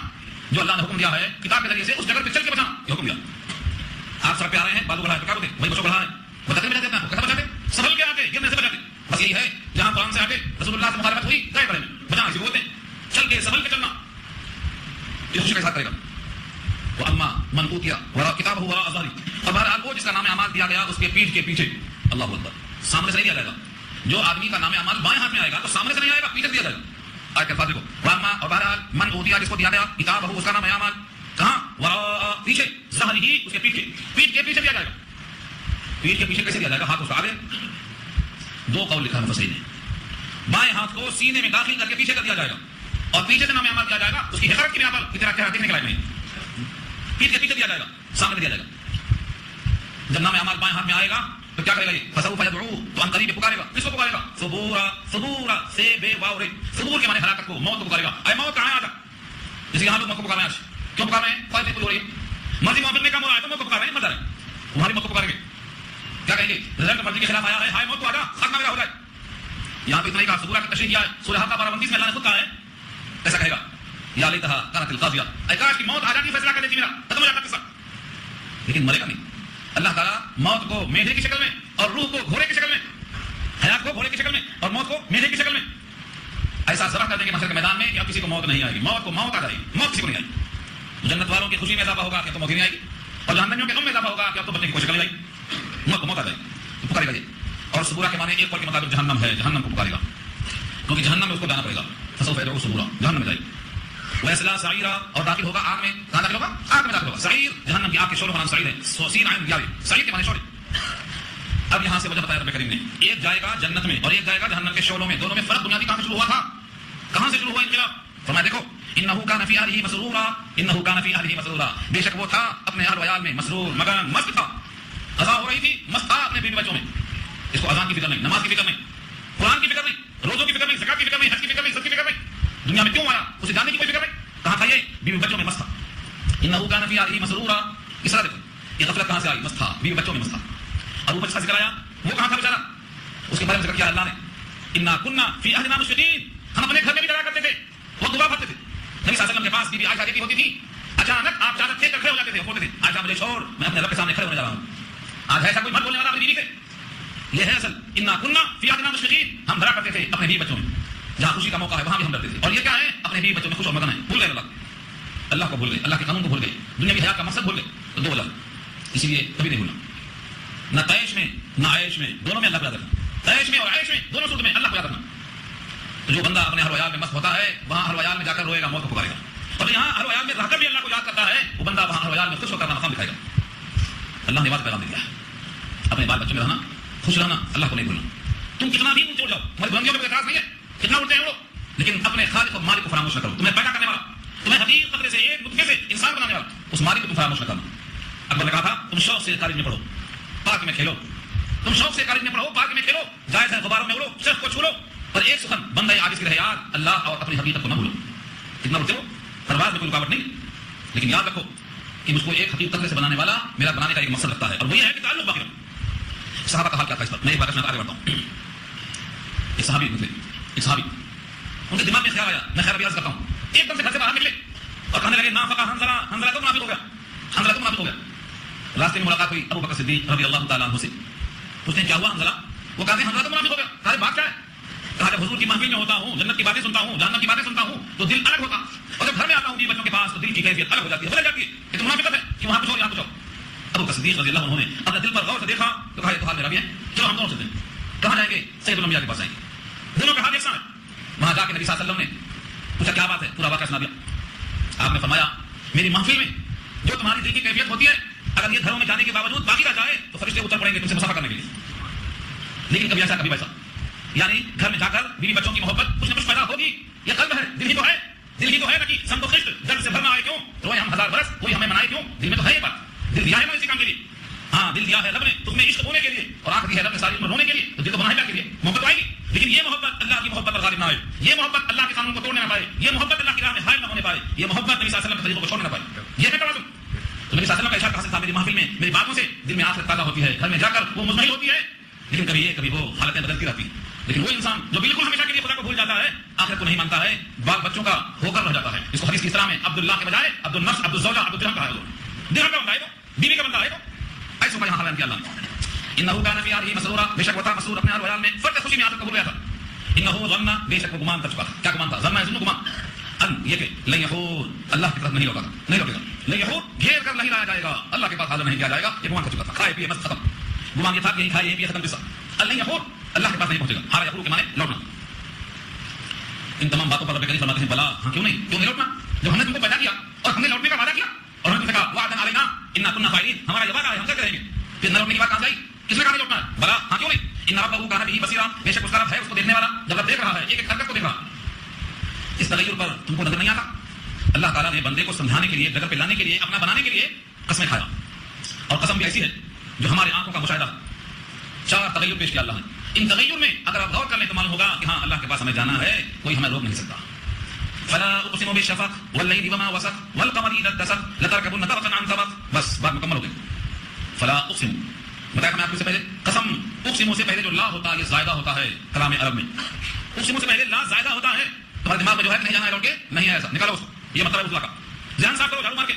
جو اللہ نے حکم دیا ہے کتاب کے ذریعے سے اس جگہ پہ چل کے بچانا، یہ حکم دیا. آپ سڑک پہ آ رہے ہیں، بالو بڑھائے تو کیا ہوتے؟ وہی بچوں بڑھا رہے ہیں، بچاتے بچاتے اپنے آپ کو کیسے بچاتے؟ سنبھل کے آتے، گرنے سے بچاتے. بس یہی ہے جہاں قرآن سے آگے رسول اللہ سے مخالفت ہوئی گئے بڑے میں بچانا اسی کو بولتے ہیں. چل کے سنبھل کے چلنا، یہ خوشی کا ساتھ کرے گا. وہ اما من اوتیا کتاب ہو وراء ظہری، اور بہرحال وہ جس کا نام اعمال دیا گیا اس کے پیٹھ کے پیچھے. اللہ اکبر، سامنے سے نہیں دیا جائے گا. جو آدمی کا نام اعمال بائیں ہاتھ میں آئے گا تو سامنے سے نہیں آئے گا، پیچھے دیا جائے گا. آیت کے فاضل کو واما، اور بہرحال من اوتیا جس کو دیا گیا کتاب ہو اس کا نام اعمال کہاں؟ وراء، پیچھے، ظہری اس کے پیٹھ کے پیچھے دیا جائے گا. پیٹھ کے پیچھے کیسے دیا جائے گا؟ ہاتھ اس کا آگے. دو قول لکھا ہے مفسرین نے. بائیں ہاتھ کو سینے میں داخل کر کے پیچھے کر دیا جائے گا اور پیچھے سے نام اعمال کیا جائے گا. اس کی حقیقت کی بنا پر اتنا چہرہ دیکھنے کے لائق نہیں. پیٹ کے پیچھے دیا جائے گا، سامنے دیا جائے گا. جب نام اعمال بائیں ہاتھ میں آئے گا تو کیا کرے گا؟ یہ فسوف یدعو، تو ان قریب پکارے گا. کس کو پکارے گا؟ ثبورا. ثبورا سے بے واو رے، ثبور کے معنی ہلاکت کو، موت کو پکارے گا. اے موت کہاں ہے آجا؟ جیسے یہاں لوگ موت کو پکار رہے ہیں. آج کیوں پکار رہے ہیں؟ فائدے کو ہو رہی ہے، مرضی محبت میں کام ہو رہا ہے تو موت کو پکار رہے ہیں. مزہ رہے ہیں تمہاری موت کو پکاریں گے. کیا کہیں گے؟ رزلٹ مرضی کے خلاف آیا ہے، ہائے موت کو آجا، خاتمہ میرا ہو جائے. یہاں پہ اتنا ہی کہا، ثبورا کی تشریح کیا ہے سورہ حق 12:29 میں اللہ نے خود کہا ہے. ایسا کہے گا یا لیتہا کانت القاضیہ، اے کاش کی موت آ جاتی، فیصلہ کر دیتی، میرا ختم ہو جاتا قصہ. لیکن مرے گا نہیں. اللہ تعالیٰ موت کو میڈے کی شکل میں اور روح کو گھوڑے کی شکل میں، حیات کو گھوڑے کی شکل میں اور موت کو میڈے کی شکل میں ایسا ذبح کر دیں گے محشر کے میدان میں کہ اب کسی کو موت نہیں آئے گی. موت کو موت آ جائے گی، موت کسی کو نہیں آئے گی. جنت والوں کی خوشی میں اضافہ ہوگا کہ اب تو موت ہی نہیں آئے گی، اور جہنمیوں کے غم میں اضافہ ہوگا کہ اب تو بچنے کی کوئی شکل نہیں آئی. موت کو موت آ جائے گی تو پکارے گا یہ. اور ثبورا کے معنی ایک قول کے مطابق جہنم ہے، جہنم کو پکارے گا کیونکہ جہنم میں اس کو جانا پڑے گا. فسوف یدعو ثبورا، جہنم میں جائے گی. ویسلا سعیرا، اور داخل ہوگا آگ میں. کہاں داخل ہوگا؟ آگ میں داخل ہوگا. سعیر جہنم کی آگ کے شعلوں کا نام سعیر ہے. سین عین یا سعیر کے معنی شعلے. اب یہاں سے وجہ بتایا رب کریم نے، ایک جائے گا جنت میں اور ایک جائے گا جہنم کے شعلوں میں. دونوں میں فرق بنیادی کہاں سے شروع ہوا تھا؟ کہاں سے شروع ہوا انقلاب؟ فرمایا دیکھو انه كان في اهله مسرورا، انه كان في اهله مسرورا، بے شک وہ تھا اپنے اہل و عیال میں مسرور، مگن، مست تھا. قضا ہو رہی تھی، مست تھا اپنے بیوی بچوں میں. اس کو اذان کی فکر نہیں، نماز کی فکر نہیں، قرآن کی فکر نہیں، روزوں کی فکر نہیں، زکات کی فکر نہیں، حج کی فکر نہیں، عزت کی فکر نہیں. دنیا میں کیوں آیا اسے جاننے کی کوئی فکر نہیں. کہاں تھا یہ؟ بیوی بچوں میں مست تھا. انه كان في اهله مسرورا. اس طرح دیکھو یہ غفلت کہاں سے آئی؟ مست تھا، بیوی بچوں میں مست تھا. ابو بکر کا ذکر آیا، وہ کہاں تھا بیچارہ؟ اس کے بارے میں ذکر کیا اللہ نے، انا كنا في اهلنا مشفقين، ہم اپنے گھر میں بھی ڈرا کرتے تھے، وہ دعا کرتے تھے. نبی صلی اللہ علیہ وسلم کے پاس بی بی عائشہ بیٹی ہوتی تھی، اچانک آپ چادر پھینک کر کھڑے ہو جاتے تھے، بولتے تھے عائشہ مجھے چھوڑ، میں اپنے رب کے سامنے کھڑے ہونے جا رہا ہوں. آج ایسا کوئی مرد بولنے والا اپنی بیوی سے؟ یہ ہے اصل انا كنا في اهلنا مشفقين، ہم ڈرا کرتے تھے اپنے بیوی بچوں میں. جہاں خوشی کا موقع ہے وہاں بھی ہم ڈرتے تھے. اور یہ کیا ہے؟ اپنے بیوی بچوں میں خوش اور مگن ہے. بھول گئے اللہ کو، بھول گئے اللہ کے قانون کو، بھول گئے دنیا کی حیات کا مقصد بھول گئے. تو دو اللہ، اسی لیے کبھی نہیں بھولنا. نہ تعیش میں نہ عیش میں، دونوں میں اللہ کو یاد رکھنا. تعیش میں اور عیش میں، دونوں صورت میں اللہ کو یاد رکھنا. تو جو بندہ اپنے اہل و عیال میں مست ہوتا ہے وہاں اہل و عیال میں جا کر روئے گا، موت کو پکارے گا. اور یہاں اہل و عیال میں رہ کر بھی اللہ کو یاد کرتا ہے وہ بندہ وہاں اہل و عیال میں خوش ہو کر اپنا مقام دکھائے گا. اللہ نے بات پیغام دیا ہے اپنے بال بچوں میں رہنا، خوش رہنا، اللہ کو نہیں بھولنا. تم کتنا بھی اونچے اٹھ جاؤ، ہماری بلندیوں میں کوئی اعتراض نہیں ہے، کتنا اٹھتے ہیں وہ، لیکن اپنے خالق اور مالک کو فراموش نہ کرو. تمہیں پیدا کرنے والا، تمہیں حقیقی قطرے سے ایک نطفے سے انسان بنانے والا، اس مالک کو تم فراموش نہ کرنا. اکبر نے کہا تھا تم شوق سے کالج میں پڑھو، پارک میں کھیلو. تم شوق سے کالج میں پڑھو، پارک میں کھیلو، جائز ہے غباروں میں اڑو، شرف کو چھو لو، پر ایک سخن بندہ عاجز کی رہے یاد، اللہ اور اپنی حقیقت کو نہ بھولو. کتنا اٹھتے ہو، پرواز میں کوئی رکاوٹ نہیں، لیکن یاد رکھو کہ مجھ کو ایک حقیقی قطرے سے بنانے والا میرا بنانے کا ایک مقصد رکھتا ہے، اور وہ یہ ہے کہ تعلق باقی رہو. صحابہ کا حال کیا تھا اس پر؟ میں ایک بات آگے بڑھتا ہوں. ایک صحابی ان کے دماغ میں خیال آیا، میں خیر ابھی عرض کرتا ہوں. ایک دم سے گھر سے باہر نکلے اور کہنے لگے نافقہ حنظلہ تو منافق ہو گیا. راستے میں ملاقات ہوئی ابو بکر صدیق رضی اللہ تعالیٰ عنہ سے. پوچھتے ہیں کیا ہوا حنظلہ؟ وہ کہتے ہیں حنظلہ تو منافق ہو گیا. کہا بات کیا ہے؟ کہا جب حضور کی محفل میں ہوتا ہوں، جنت کی باتیں سنتا ہوں، جہنم کی باتیں سنتا ہوں تو دل الگ ہوتا، اور جب گھر میں آتا ہوں بچوں کے پاس تو دل کی کیفیت الگ ہو جاتی ہے، بدل جاتی ہے. یہ تو منافقت ہے کہ وہاں کچھ ہو یہاں کچھ ہو. ابو بکر صدیق رضی اللہ عنہ نے اپنے دل پر غور سے دیکھا تو کہا یہ تو حال میرا بھی ہے، چلو ہم دونوں چلتے ہیں. کہاں جائیں گے؟ سید الانبیاء کے پاس جائیں گے. دونوں کا حال یکساں ہے. وہاں جا کے نبی صلی اللہ علیہ وسلم نے پوچھا کیا بات ہے، پورا واقعہ سنا دیا. آپ نے فرمایا میری محفل میں جو تمہاری دل کی کیفیت ہوتی ہے، اگر یہ گھروں میں جانے کے باوجود باقی رہ جائے تو فرشتے اتر پڑیں گے تم سے مسافہ کرنے کے لیے. لیکن کبھی ایسا کبھی ویسا، یعنی گھر میں جا کر بیوی بچوں کی محبت کچھ نہ کچھ پیدا ہوگی. یہ قلب ہے، دل ہی تو ہے نا کہ سم تو خشت درد سے بھرنا آئے کیوں، روئے ہم 1000 برس، کوئی ہمیں منائے کیوں. دل میں تو ہے یہ بات، دل دیا ہے نا اسی کام کے لیے. ہاں دل دیا ہے رب نے تم میں عشق ہونے کے لیے، اور آنکھ دی ہے رب نے ساری عمر رونے کے لیے. تو دل تو بنائے گا کے لیے محبت آئے گی، لیکن یہ محبت اللہ کی محبت پر غالب نہ آئے، یہ محبت اللہ کے قانون کو توڑنے نہ پائے، یہ محبت اللہ کی راہ میں حائل نہ ہونے پائے، یہ محبت نبی صلی اللہ علیہ وسلم کے طریقوں کو چھوڑنے نہ پائے. یہ ہے توازن. تو نبی صلی اللہ علیہ وسلم کا ارشاد حاصل تھا میری محفل میں میری باتوں سے دل میں آخرت تازہ ہوتی ہے، گھر میں جا کر وہ مزمحل ہوتی ہے. لیکن کبھی یہ کبھی وہ حالتیں بدلتی رہتی ہیں. لیکن وہ انسان جو بالکل ہمیشہ کے لیے خدا کو بھول جاتا ہے، آخرت کو نہیں مانتا ہے، بال بچوں کا ہو کر رہ جاتا ہے. اس کو حدیث کی اصطلاح میں عبداللہ کے بجائے عبد النفس، عبد الزوجہ، عبد الدرہم کہا ہے. درہم کا بندہ ہے وہ، بیوی کا بندہ ہے وہ. ایسے کا یہاں حال کیا اللہ نے. انه كان في اهله مسرورا، بے شک وہ تھا مسرور اپنے اہل و عیال میں، فرد خوشی میں آ کر قبول گیا تھا. انه ظن، بے شک وہ گمان کر چکا تھا. کیا گمان تھا؟ ظن ہے گمان، ان یہ کہ لن يحور، اللہ کی طرف نہیں لوٹا، نہیں لوٹے گا. لن يحور گھیر کر نہیں لایا جائے گا، اللہ کے پاس حاضر نہیں کیا جائے گا. یہ گمان کر چکا تھا. کھائے پیے مست ختم. گمان یہ تھا کہ یہی کھائے یہی پیے ختم قصہ. لن يحور اللہ کے پاس نہیں پہنچے گا. ہارا يحور کے معنی لوٹنا. ان تمام باتوں پر رب کریم فرماتے ہیں بلا، ہاں کیوں نہیں لوٹنا؟ جب ہم نے تم کو پیدا کیا اور ہم نے لوٹنے کا وعدہ کیا اور ہم نے کہا وعدن علینا انا كنا فاعلین، ہمارا یہ وعدہ ہے ہم کرتے رہیں گے، پھر نہ لوٹنے کی بات کہاں جائے؟ کس نے کہا نہیں لوٹنا ہے؟ بلا، ہاں کیوں نہیں؟ ان ربہ کان بہ بصیرا، بے شک اس کا رب ہے اس کو دیکھنے والا. جب رب دیکھ رہا ہے ایک ایک حرکت کو دیکھ رہا ہے، اس تغیر پر تم کو نظر نہیں آتا؟ اللہ تعالیٰ نے بندے کو سمجھانے کے لیے، ڈگر پہ لانے کے لیے، اپنا بنانے کے لیے قسمیں کھایا، اور قسم بھی ایسی ہے جو ہمارے آنکھوں کا مشاہدہ. 4 تغیر پیش کیا اللہ نے. ان تغیر میں اگر آپ غور کر لیں تو معلوم ہوگا کہ ہاں اللہ کے پاس ہمیں جانا ہے، کوئی ہمیں روک نہیں سکتا. فلا اقسم بالشفق واللیل وما وسق والقمر اذا اتسق لتركبن طبقا عن طبق. بس بات مکمل ہو گئی. فلا اقسم بتایا میں آپ کو سے پہلے قسم، اقسم سے پہلے جو لا ہوتا ہے یہ زائدہ ہوتا ہے کلام عرب میں. اقسم سے پہلے لا زائدہ ہوتا ہے. تمہارے دماغ میں جو ہے نہیں جانا ہے لوٹ کے نہیں ہے، ایسا نکالو اس کو. یہ مطلب ہے اصلا کا ذہن صاف کرو جھاڑو مار کے.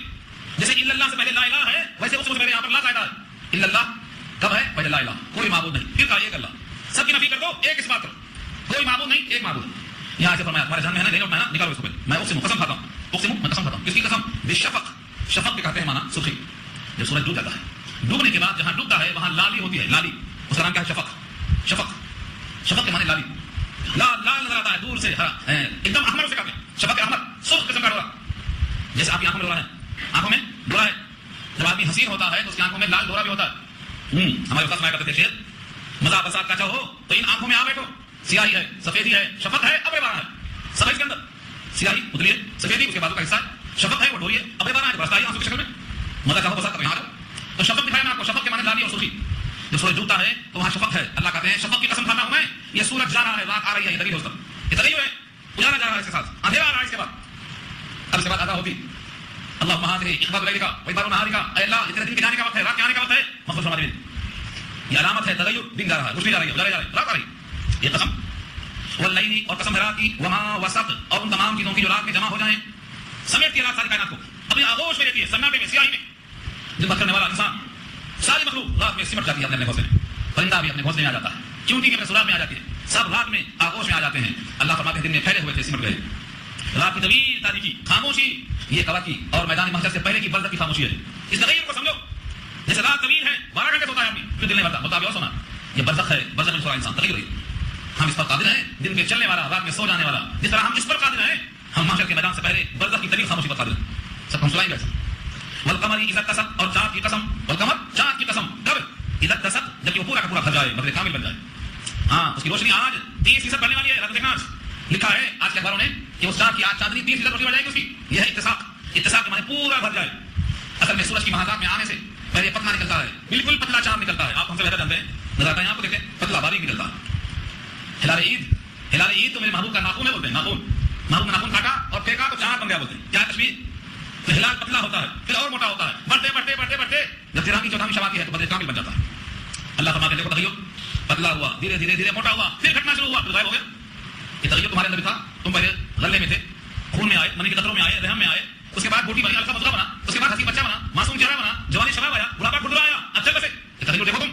جیسے الا اللہ سے پہلے لا الہ ہے، ویسے اقسم سے پہلے یہاں پر لا زائدہ ہے. الا اللہ کب ہے؟ پہلے لا الہ، کوئی معبود نہیں، پھر کہا ایک اللہ. سب کی نفی کر دو، ایک اس بات کرو، کوئی معبود نہیں، ایک معبود. یہاں سے فرمایا ہمارے ذہن میں ہے نا، نہیں لوٹنا ہے نا، نکالو اس کو. میں اقسم قسم کھاتا ہوں، اقسم میں قسم کھاتا ہوں. کس کی قسم؟ بالشفق. شفق کے کہتے ہیں مانا سرخی، جب سورج ڈوب جاتا ہے، ڈوبنے کے بعد جہاں ڈوبتا ہے وہاں لالی ہوتی ہے، لالی، اس کا نام کیا ہے؟ شفق. شفق، شفق کے معنی لالی، لال لال نظر آتا ہے دور سے، ایک دم احمر سے کہتے ہیں. شفق احمر، سرخ قسم کا ڈورا. جیسے آپ کی آنکھوں میں ڈورا ہے، آنکھوں میں ڈورا ہے. جب آدمی حسین ہوتا ہے تو اس کی آنکھوں میں لال ڈورا بھی ہوتا ہے. ہمارے استاد سنایا کرتے تھے شعر، مزاح بساط کا چاہو ہو تو ان آنکھوں میں آ بیٹھو، سیاہی ہے، سفیدی ہے، شفق ہے، ابرے بارہ ہے. سب اس کے اندر سیاہی اتری ہے، سفیدی اس کے بازو کا حصہ ہے، شفق ہے وہ ڈوری ہے، ابرے بارہ ہے، برستا ہے آنسو کی شکل میں. مزاح چاہو بساط یہاں تو شفق دکھایا میں آپ کو. شفق کے معنی لالی اور سرخی. جب سورج ڈوبتا ہے تو وہاں شفق ہے. اللہ کہتے ہیں شفق کی قسم کھاتا ہوں میں، یہ سورج جا رہا ہے، رات آ رہی ہے، یہ دلیل دوستوں، یہ دلیل ہے، اجالا جا رہا ہے، اس کے ساتھ اندھیرا آ رہا ہے. اس کے بعد اب اس کے بعد آگاہ ہوتی اللہ مہاتری اقبال لگے گا وہی بارو نہاری کا. اے اللہ اتنے دن کے جانے کا وقت ہے، رات کے آنے کا وقت ہے، مخصوص ہمارے دن. یہ علامت ہے تغیر، دن جا رہا ہے، روشنی جا رہی ہے، جا رہی ہے، رات آ رہی ہے. یہ قسم واللیل، اور قسم ہے رات کی، وما وسق، اور ان تمام چیزوں کی جو رات میں جمع ہو جائیں، سمیٹتی ہے رات ساری کائنات کو اپنے آغوش میں رہتی ہے، سناٹے میں، سیاہی میں. دن بھر کرنے والا انسان، ساری مخلوق رات میں سمٹ جاتی ہے اپنے گھونسلے میں. پرندہ بھی اپنے گھونسلے میں آ جاتا ہے، چونٹی بھی اپنے سراغ میں آ جاتی ہے، سب رات میں آغوش میں آ جاتے ہیں. اللہ فرماتے ہیں دن میں پھیلے ہوئے تھے، سمٹ گئے. رات کی طویل تاریکی، خاموشی، یہ کوا کی اور میدان محشر سے پہلے کی برزخ کی خاموشی ہے. اس تغیر کو سمجھو. جیسے رات طویل ہے، 12 گھنٹے سوتا ہے آدمی، پھر دل نہیں بھرتا، ہوتا بھی اور سونا. یہ برزخ ہے، برزخ میں سوتا انسان، تغیر ہوئی. ہم اس پر قادر ہیں، دن میں چلنے والا، رات میں سو جانے والا. جس طرح ہم اس پر قادر ہیں، ہم محشر کے میدان سے پہلے برزخ کی طویل خاموشی پر قادر ہیں. سب ہم سنائیں گے ایسا. والقمر اذا اتسق، اور چاند کی قسم. والقمر، چاند کی قسم. کب؟ اذا اتسق، جب وہ پورا کا پورا بھر جائے، مطلب کامل بن جائے. ہاں اس کی روشنی آج 30% بننے والی ہے. رات دیکھنا لکھا ہے آج کے اخباروں نے کہ اس چاند کی آج چاندنی 30% روشنی بن جائے گی اس کی. یہ ہے اتساق. اتساق کے معنی پورا بھر جائے. اصل میں سورج کی مہاذات میں آنے سے پہلے پتلا نکلتا ہے، بالکل پتلا چاند نکلتا ہے. آپ ہم سے بہتر جانتے ہیں، نظر آتا ہے آپ کو، دیکھیں پتلا باریک نکلتا ہے. ہلال عید، ہلال عید تو میرے محبوب کا ناخن ہے بولتے ہیں، ناخن. محبوب نے ناخن کاٹا اور پھینکا تو چاند بن گیا بولتے ہیں. کیا تشبیہ؟ تو ہلال پتلا ہوتا ہے، پھر اور موٹا ہوتا ہے، بڑھتے بڑھتے بڑھتے بڑھتے جب 13ویں 14ویں شبا کی ہے تو بدل کامل بن جاتا ہے. اللہ فرماتے ہیں دیکھو تغیر، پتلا ہوا، دھیرے دھیرے دھیرے موٹا ہوا، پھر گھٹنا شروع ہوا، پھر غائب ہو گیا. یہ تغیر تمہارے اندر بھی تھا. تم پہلے غلے میں تھے، خون میں آئے، منی کے قطروں میں آئے، رحم میں آئے، اس کے بعد بوٹی بنی، الفا مضغہ بنا، اس کے بعد حسین بچہ بنا، معصوم چہرہ بنا، جوانی شباب آیا، بڑھاپا ٹھڈرا آیا، اب چل بسے. یہ تغیر دیکھو تم.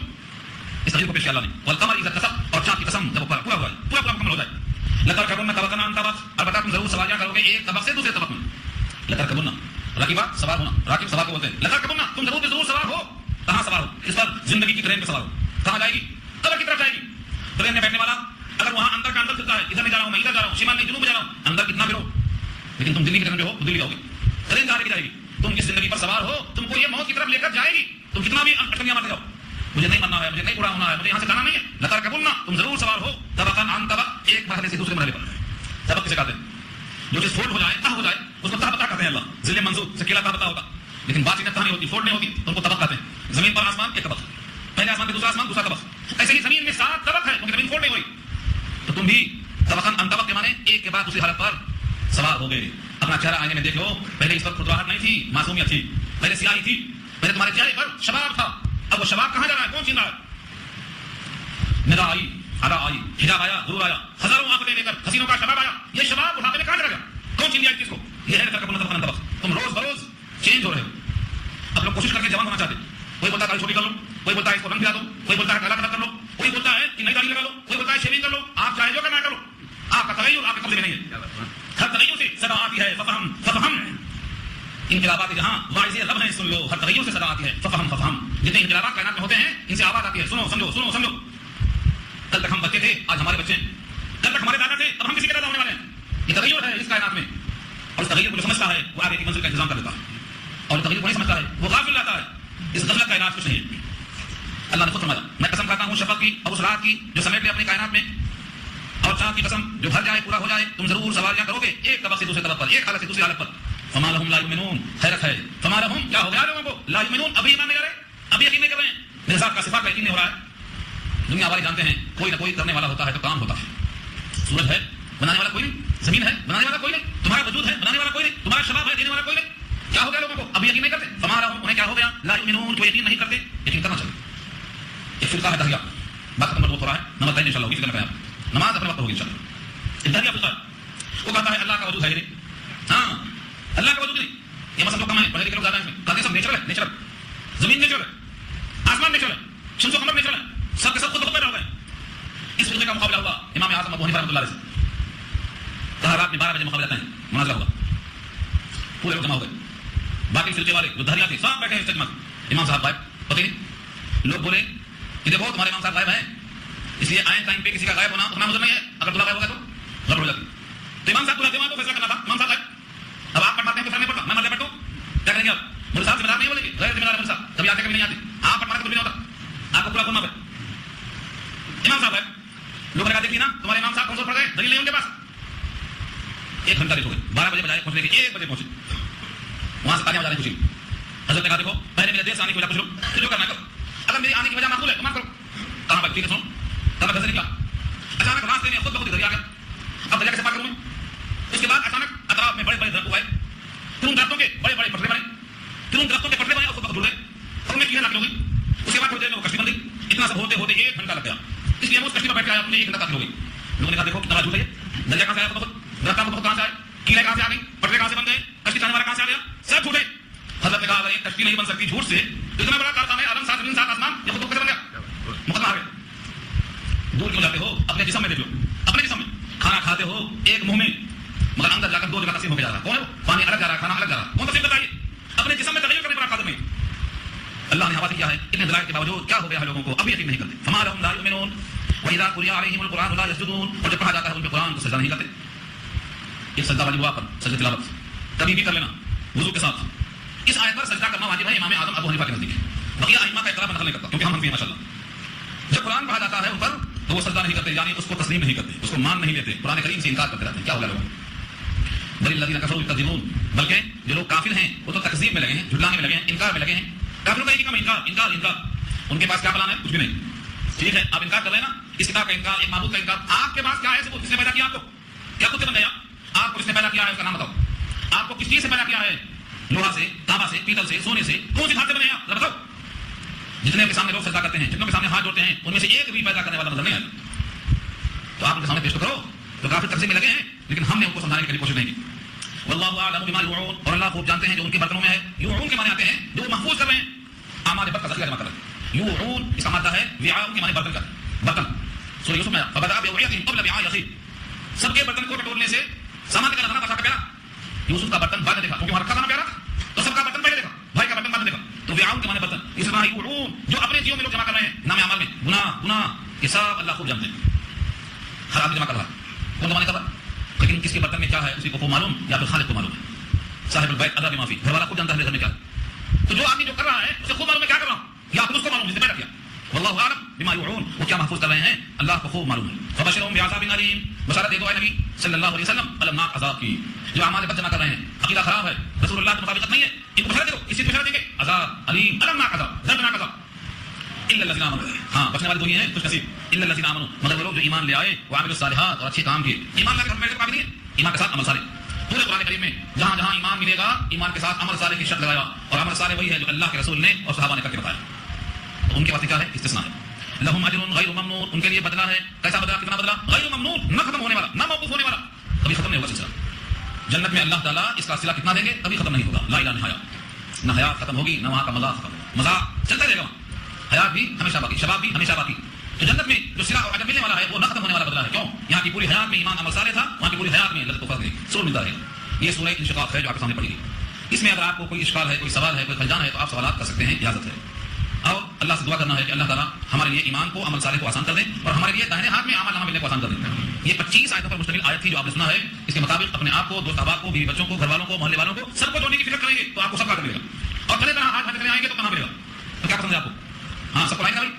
اس تغیر کو پیش کیا اللہ نے. والقمر اذا اتسق، اور چاند کی قسم جب وہ پورا ہوا، پورا مکمل ہو جائے. لترکبن طبقا عن طبق، البتہ تم ضرور سواریاں کرو گے ایک طبق سے دوسرے طبق میں. لترکبن، راکبہ سوار ہونا، راکب سوار کو بولتے ہیں. لترکبن، تم ضرور سوار ہو. کہاں سوار ہو؟ اس پر زندگی کی ٹرین پہ سوار ہو. کہاں جائے گی؟ قبر کی طرف جائے گی. ٹرین میں بیٹھنے والا اگر وہاں اندر کا اندر چلتا ہے، ادھر میں جا رہا ہوں، میں ادھر جا رہا ہوں، شمال میں جنوب میں جا رہا ہوں، اندر کتنا پھرو، لیکن تم دلی کی ٹرین پہ ہو تو دلی جاؤ گے. ٹرین جا رہی جائے گی. تم اس زندگی پر سوار ہو، تم کو یہ موت کی طرف لے کر جائے گی. تم کتنا بھی اٹکیاں مارتے جاؤ، مجھے نہیں مرنا ہے، مجھے نہیں بوڑھا ہونا ہے، مجھے یہاں سے جانا نہیں ہے. لترکبن، تم ضرور سوار ہو. طبقا عن طبق، ایک مرحلے سے دوسرے مرحلے پر. طبق کسے کہتے ہیں؟ جو چیز فولڈ ہو جائے، تہ ہو جائے، اس کو طبقہ کہتے ہیں. اللہ ذل منصوب سے کیلا طبقہ ہوگا، لیکن بات چیزیں نہیں ہوتی، فولڈ نہیں ہوتی، تو ان کو طبق کہتے ہیں. زمین پر آسمان ایک طبق، پہلے آسمان پہ دوسرا آسمان دوسرا طبق. ایسے ہی زمین میں 7 طبق ہے کیونکہ زمین فولڈ نہیں ہوئی. تو تم بھی طبقاً ان طبق کے معنی ایک کے بعد دوسری حالت پر سوار ہو گئے. اپنا چہرہ آئینے میں دیکھ لو. پہلے اس پر خودراہٹ نہیں تھی، معصومیت تھی. پہلے سیاہی تھی، پہلے تمہارے چہرے پر شباب تھا. اب وہ شباب کہاں جا رہا ہے؟ کون چھین رہا ہے؟ ندا آئی، ادا آئی، حجاب آیا، ضرور آیا، ہزاروں آنکھیں لے کر حسینوں کا شباب آیا. یہ شباب بڑھاپے میں کہاں چلا گیا؟ کون چھین لیا اس چیز کو؟ یہ ہے لترکبن طبقا عن طبق. تم روز بروز چینج ہو رہے ہو. اب لوگ کوشش کر کے جوان ہونا چاہتے. کوئی بولتا ہے داڑھی چھوٹی کر لو، کوئی بولتا ہے اس کو رنگ دلا دو، کوئی بولتا ہے کالا کلر کر لو، کوئی بولتا ہے کہ نئی داڑھی لگا لو، کوئی بولتا ہے شیونگ کر لو. آپ چاہے جو کرنا کرو، آپ کا تغیر آپ کے قبضے میں نہیں ہے. ہر تغیر سے صدا آتی ہے، ففہم ففہم. انقلابات جہاں واعظ رب ہیں، سن لو. ہر تغیر سے صدا آتی ہے، ففہم ففہم. جتنے انقلابات کائنات میں ہوتے ہیں ان سے آواز آتی ہے، سنو سمجھو سنو سمجھو. کل تک ہم بچے تھے، آج ہمارے بچے ہیں. کل تک ہمارے دادا تھے، اب ہم کسی کے دادا ہونے والے ہیں. یہ تغیر ہے اس کائنات میں. اور اس تغیر کو جو سمجھتا ہے وہ آگے کی منزل کا انتظام کر دیتا ہے، اور تغیر کو نہیں سمجھتا ہے وہ غافل رہتا ہے. اس غفلت کا علاج کچھ نہیں ہے. اللہ نے خود فرمایا میں قسم کھاتا ہوں شفق کی اور اس رات کی جو سمیٹ لے اپنی کائنات میں، اور چاند کی قسم جو بھر جائے، پورا ہو جائے. تم ضرور سواریاں کرو گے ایک طبق سے دوسرے طبق پر، ایک حالت سے دوسری حالت پر. فما لهم لا یؤمنون، حیرت ہے، فما لهم کیا ہو گیا لوگوں کو، لا یؤمنون ابھی ایمان نہیں لا رہے، ابھی یقین نہیں کر رہے ہیں، میرے ساتھ کا صفات کا یقین نہیں ہو رہا ہے۔ دنیا والے جانتے ہیں کوئی نہ کوئی کرنے والا ہوتا ہے تو کام ہوتا ہے، سورج ہے بنانے والا کوئی نہیں، زمین ہے بنانے والا کوئی نہیں، تمہارا وجود ہے بنانے والا کوئی نہیں، تمہارا شباب ہے دینے والا کوئی نہیں، کیا ہو گیا لوگوں کو ابھی یقین نہیں کرتے، فما لهم انہیں کیا ہو گیا لا یؤمنون کوئی یقین نہیں کرتے، یقین کرنا چاہیے۔ ایک فرقہ ہے دہریہ، بات ختم ہو رہا ہے، نمبر 3 انشاءاللہ ہوگی، فکر کریں آپ، نماز اپنے وقت ہوگی انشاءاللہ۔ دہریہ فرقہ وہ کہتا ہے اللہ کا وجود ہے نہیں، ہاں اللہ کا وجود نہیں، یہ مسئلہ تو کم ہے، پڑھے لکھے لوگ زیادہ ہیں اس میں، کہتے ہیں سب نیچرل ہے، نیچرل زمین نیچرل ہے، آسمان نیچرل ہے، شمس و قمر نیچرل ہے، سب کے سب خود بخود پیدا ہو گئے۔ اس فرقے کا مقابلہ ہوا امام اعظم ابو حنیفہ رحمۃ اللہ علیہ سے، کہا رات میں 12 بجے مقابلہ کریں، مناظرہ ہوگا، پورے لوگ جمع ہو گئے، باقی فرقے والے جو دہریہ تھے سب بیٹھے ہیں استجماع، امام صاحب غائب، پتہ نہیں، لوگ بولے کہ دیکھو تمہارے امام صاحب غائب ہیں، اس لیے آئے ٹائم پہ کسی کا غائب ہونا اتنا مضر نہیں ہے، اگر دلہا غائب ہو گیا تو غلط ہو جاتی، تو امام صاحب دلہا کو فیصلہ کرنا تھا، امام صاحب غائب، اب آپ پڑھاتے ہیں تو سر نہیں پڑھتا، میں مرتے پڑھتا ہوں، کیا کریں گے آپ؟ مولوی صاحب ذمہ دار نہیں بولیں گے، غیر ذمہ دار ہے مولوی صاحب، کبھی آتے کبھی نہیں آتے، آپ پڑھاتے تو بھی نہیں ہوتا، آپ کو پورا کھولنا پڑے، امام صاحب غائب، لوگوں نے کہا دیکھیے نا تمہارے امام صاحب کمزور پڑ گئے، دلیل نہیں ان کے پاس، 1 گھنٹہ لیٹ ہو گئے، 12 بجے بجائے پہنچنے کے 1 بجے پہنچے، وہاں سے تالیاں بجا رہی خوشی، حضرت نے کہا دیکھو پہلے میرے دیر سے آنے کی وجہ پوچھ لو، پھر جو کرنا ہے کرو، اگر میری آنے کی وجہ معقول ہے تو مان کرو، کہاں بھائی ٹھیک ہے سنو، تب گھر سے نکلا، اچانک راستے میں خود بخود دریا گیا، اب دریا کیسے پار کروں میں؟ اس کے بعد اچانک اطراف میں بڑے بڑے درخت اگائے، پھر ان درختوں کے بڑے بڑے پٹلے بنے، پھر ان درختوں کے پٹلے بنے اور خود بخود ڈول گئے، اور میں کیڑے لاکھ ہو گئی، اس کے بعد تھوڑی دیر میں وہ کشتی بن گئی، اتنا سب ہوتے ہوتے 1 گھنٹہ لگ گیا، اس لیے وہ اس کشتی میں بیٹھ کے آیا، مجھے 1 گھنٹہ تاخیر ہو گئی، لوگوں نے کہا دیکھو کتنا جھوٹ ہے، دریا کہاں سے آیا خود بخود، درختہ خود بخود کہاں سے آئے، کیڑے کہاں سے آ گئی، پٹلے کہاں سے بن گئے، کشتی چلانے والا کہاں سے آ گیا، سب جھوٹ ہے۔ حضرت نے کہا اگر ایک کشتی نہیں بن سکتی جھوٹ سے، اتنا بڑا کارخانہ ہے، عالم 7 زمین 7 آسمان، یہ خود کیسے بن گیا؟ مقدمہ آ گیا، دور کیوں جاتے ہو؟ اپنے جسم میں دیکھ لو، اپنے جسم میں کھانا کھاتے ہو ایک منہ میں، مگر اندر جا کر 2 جگہ تقسیم ہو کے جا رہا ہے، کون ہے وہ؟ پانی الگ جا رہا ہے، کھانا الگ جا رہا ہے، کون تقسیم بتائیے؟ اپنے جسم میں تغیر کرنے پر قادر نہیں۔ اللہ نے حوالہ کیا ہے، اتنے دلائل کے باوجود کیا ہو گیا ہے لوگوں کو ابھی یقین نہیں کرتے، فما لهم لا يؤمنون واذا قرئ عليهم القران لا يسجدون، اور جب پڑھا جاتا ہے ان پہ قرآن تو سجدہ نہیں کرتے۔ یہ سجدہ واجب ہوا پر سجدہ تلاوت کبھی بھی کر لینا وضو کے ساتھ، اس آیت پر سجدہ کرنا واجب ہے امام اعظم ابو حنیفہ کے نزدیک، بقیہ ائمہ کا اختلاف نقل نہیں کرتا کیونکہ ہم حنفی ہیں ماشاءاللہ۔ جب قرآن پڑھا جاتا ہے ان پر تو وہ سجدہ نہیں کرتے، یعنی اس کو تسلیم نہیں کرتے، اس کو مان نہیں لیتے، قرآن کریم سے انکار کرتے رہتے ہیں، کیا ہو گیا لوگوں؟ بل الذین کفروا یکذبون، بلکہ جو لوگ کافر ہیں وہ تو تکذیب میں لگے ہیں، جھٹلانے میں لگے ہیں، انکار میں لگے ہیں۔ کافروں کا ایک ہی کام انکار انکار انکار، ان کے پاس کیا پلان ہے؟ کچھ بھی نہیں، ٹھیک ہے آپ انکار کر رہے ہیں نا، اس کتاب کا انکار، ایک معبود کا انکار، آپ کے پاس کیا ہے؟ کس نے پیدا کیا آپ کو؟ کیا خود سے بن گیا؟ آپ کو کس نے پیدا کیا ہے اس کا نام بتاؤ، آپ کو کس چیز سے پیدا کیا ہے؟ لوہا سے، تانبا سے، پیتل سے، سونے سے، کون سی دھات سے بنے ہیں آپ بتاؤ؟ جتنے کے سامنے لوگ سجدہ کرتے ہیں، جتنوں کے سامنے ہاتھ جوڑتے ہیں، ان میں سے ایک بھی پیدا کرنے والا نظر نہیں آتا، تو آپ ان کے سامنے پیش تو کرو، تو کافر تقسیم میں لگے ہیں، لیکن ہم نے ان کو سمجھانے کی کوشش نہیں کی۔ واللہ اعلم بما یوعون، اور اللہ خوب جانتے ہیں جو ان کے برتنوں میں ہے، یوعون کے معنی آتے ہیں جو محفوظ کر رہے ہیں، اعمال بد کا ذخیرہ جمع کر رہے ہیں، یوعون اس کا مادہ ہے وعاء کے معنی برتن کا، برتن، سورہ یوسف میں فبدأ بأوعیتهم قبل وعاء اخیہ، سب کے برتن کو ٹٹولنے سے سامان کا نظر آتا پیارا، یوسف کا برتن بعد میں دیکھا کیونکہ وہاں رکھا تھا نا پیارا، تو سب کا برتن پہلے دیکھا، بھائی کا برتن بعد میں دیکھا، تو وعاء کے معنی برتن، اس طرح یوعون جو اپنے جیوں میں لوگ جمع کر رہے ہیں نام اعمال میں، گناہ یہ سب اللہ خوب جانتے ہیں، ہر آدمی جمع کر رہا ہے، کون زمانے کا برتن، لیکن کس کے برتن میں کیا ہے اسی کو معلوم یا پھر خالق کو معلوم ہے، صاحب البیت ادرا بما فیہ، گھر والا خود جانتا ہے گھر میں کیا ہے، تو جو آدمی جو کر رہا ہے اسے خوب معلوم ہے کیا کر رہا ہوں، یا پھر اس کو معلوم جس نے پیدا کیا، واللہ اعلم بما یوعون، وہ کیا محفوظ کر رہے ہیں اللہ کو خوب معلوم ہے۔ فبشرهم بعذاب علیم، بشارت دے دو اے نبی صلی اللہ علیہ وسلم المناق عذاب کی، جو اعمال بد جمع کر رہے ہیں، عقیدہ خراب ہے، رسول اللہ کی مطابقت نہیں ہے، ان کو بشارت دے دو، اس چیز بشارت دیں گے عذاب علیم، المناق عذاب، دردناک عذاب، الا الذين آمنوا، ہاں بچنے والے دو یہ ہیں خوش نصیب، الا الذين آمنوا، مگر وہ لوگ جو ایمان لے آئے وعملوا الصالحات اور اچھے کام کیے، ایمان لا کر ہم قابل نہیں ہے، ایمان کے ساتھ عمل صالح، پورے قرآن کریم میں جہاں جہاں ایمان ملے گا ایمان کے ساتھ عمل صالح کی شرط لگایا، اور عمل صالح وہی ہے جو اللہ کے رسول نے اور صحابہ نے کر کے بتایا، تو ان کے پاس کیا ہے؟ استثناء ہے، لهم اجر غیر ممنون، ان کے لیے بدلہ ہے، کیسا بدلہ، کتنا بدلہ؟ غیر ممنون، نہ ختم ہونے والا، نہ موقوف ہونے والا، کبھی ختم نہیں ہوگا سلسلہ، جنت میں اللہ تعالیٰ اس کا صلہ کتنا دیں گے؟ کبھی ختم نہیں ہوگا، لا الہ نہایا، نہ حیات ختم ہوگی نہ وہاں کا مزاح ختم ہوگا، مزاح چلتا رہے گا، حیات بھی ہمیشہ باقی، شباب بھی ہمیشہ باقی، تو جنت میں جو صلہ اور اجر ملنے والا ہے وہ نہ ختم ہونے والا بدلہ ہے، کیوں؟ یہاں کی پوری حیات میں ایمان عمل صالح تھا، وہاں کی پوری حیات میں لذت و فضل سور ملتا رہے گا۔ یہ سورہ انشقاق ہے جو آپ کے سامنے پڑھی گئی، اس میں اگر آپ کو کوئی اشکال ہے، کوئی سوال ہے، کوئی خلجان ہے تو آپ سوالات کر سکتے ہیں، اجازت ہے، اور اللہ سے دعا کرنا ہے کہ اللہ تعالیٰ ہمارے لیے ایمان کو عمل صالح کو آسان کر دیں اور ہمارے لیے داہنے ہاتھ میں عمل نامہ ملنے کو آسان کر دیں۔ یہ 25 آیتوں پر مشتمل آیت تھی جو آپ نے سنا ہے، اس کے مطابق اپنے آپ کو، دوست احباب کو، بیوی بچوں کو، گھر والوں کو، محلے والوں کو، سب کو جوڑنے کی فکر کریں گے تو آپ کو سب کا ملے گا، اور کھڑے طرح ہاتھ کرنے آئیں گے تو کہاں ملے گا؟ تو کیا پسند ہے آپ کو؟ ہاں سب کو لائیں گے بھائی،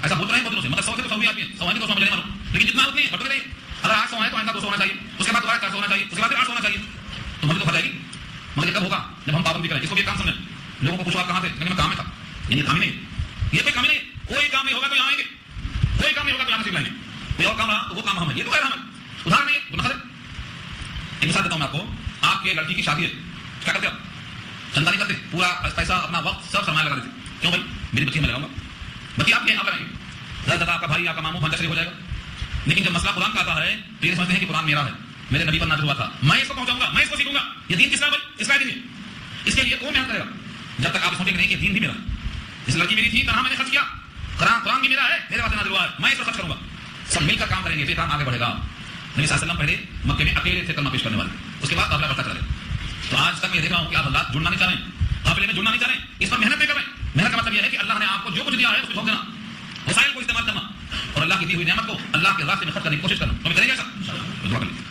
ایسا بول رہے ہیں بہت دنوں سے، مگر 100 سے تو 100 بھی آتی ہے، 100 آئیں گے تو 100 ملنے والوں، لیکن جتنا ہوتی ہے بڑھتے رہیے، اگر 800 آئے تو آئندہ 200 ہونا چاہیے، اس کے بعد دوبارہ 400 ہونا چاہیے، اس کے بعد 800 ہونا چاہیے، تو مجھے تو پڑ جائے گی، مگر یہ کب ہوگا جب ہم پابندی کریں. اس کو بھی ایک کام سمجھیں. لوگوں کو پوچھو آپ کہاں تھے, میں کام میں تھا. یہ کام ہی نہیں, یہ کوئی کام ہی نہیں. کوئی کام نہیں ہوگا تو یہاں آئیں گے, کوئی کام نہیں ہوگا تو یہاں سے لائیں گے. کوئی اور کام رہا تو وہ کام ہم ہے. یہ تو غیر ہم ہے. ادھارن نہیں ہے, نظر ایک مثال دیتا ہوں میں آپ کو. آپ کے لڑکی کی شادی ہے, کیا کرتے آپ؟ چندہ نہیں کرتے, پورا پیسہ اپنا وقت سب سرمایہ لگا دیتے. کیوں بھائی؟ میری بچی میں لگاؤں گا, بچی آپ کے یہاں کریں گے, زیادہ آپ کا بھائی آپ کا ماموں بھانجا شریف ہو جائے گا. لیکن جب مسئلہ قرآن کا آتا ہے تو یہ سمجھتے ہیں کہ قرآن میرا ہے, میرے نبی پر نازل ہوا تھا, میں اس کو پہنچاؤں گا, میں اس کو سیکھوں گا. یہ دین کس کا بھائی؟ اس کا دین ہے. اس کے لیے کون محنت کرے گا جب تک آپ سوچیں گے نہیں کہ دین بھی میرا. اس لڑکی میری تھی, کہاں میں نے خرچ کیا, قرآن بھی میرا ہے, میرے پاس نازل ہوا ہے, میں اس پر خرچ کروں گا. سب مل کر کام کریں گے تو کام آگے بڑھے گا. نبی صلی اللہ علیہ وسلم پہلے مکے میں اکیلے تھے کلمہ پیش کرنے والے, اس کے بعد قافلہ بڑھتا چلا گیا. تو آج تک میں دیکھ رہا ہوں کہ آپ اللہ جڑنا نہیں چاہ رہے ہیں, قافلے میں جڑنا نہیں چاہ رہے ہیں, اس پر محنت نہیں کر رہے ہیں. محنت کا مطلب یہ ہے کہ اللہ نے آپ کو جو کچھ دیا ہے اس کو جھونک دینا, وسائل کو استعمال کرنا, اور اللہ کی دی ہوئی نعمت کو اللہ کے راستے میں خرچ کرنے کی کوشش کرنا. تو کریں گے ایسا؟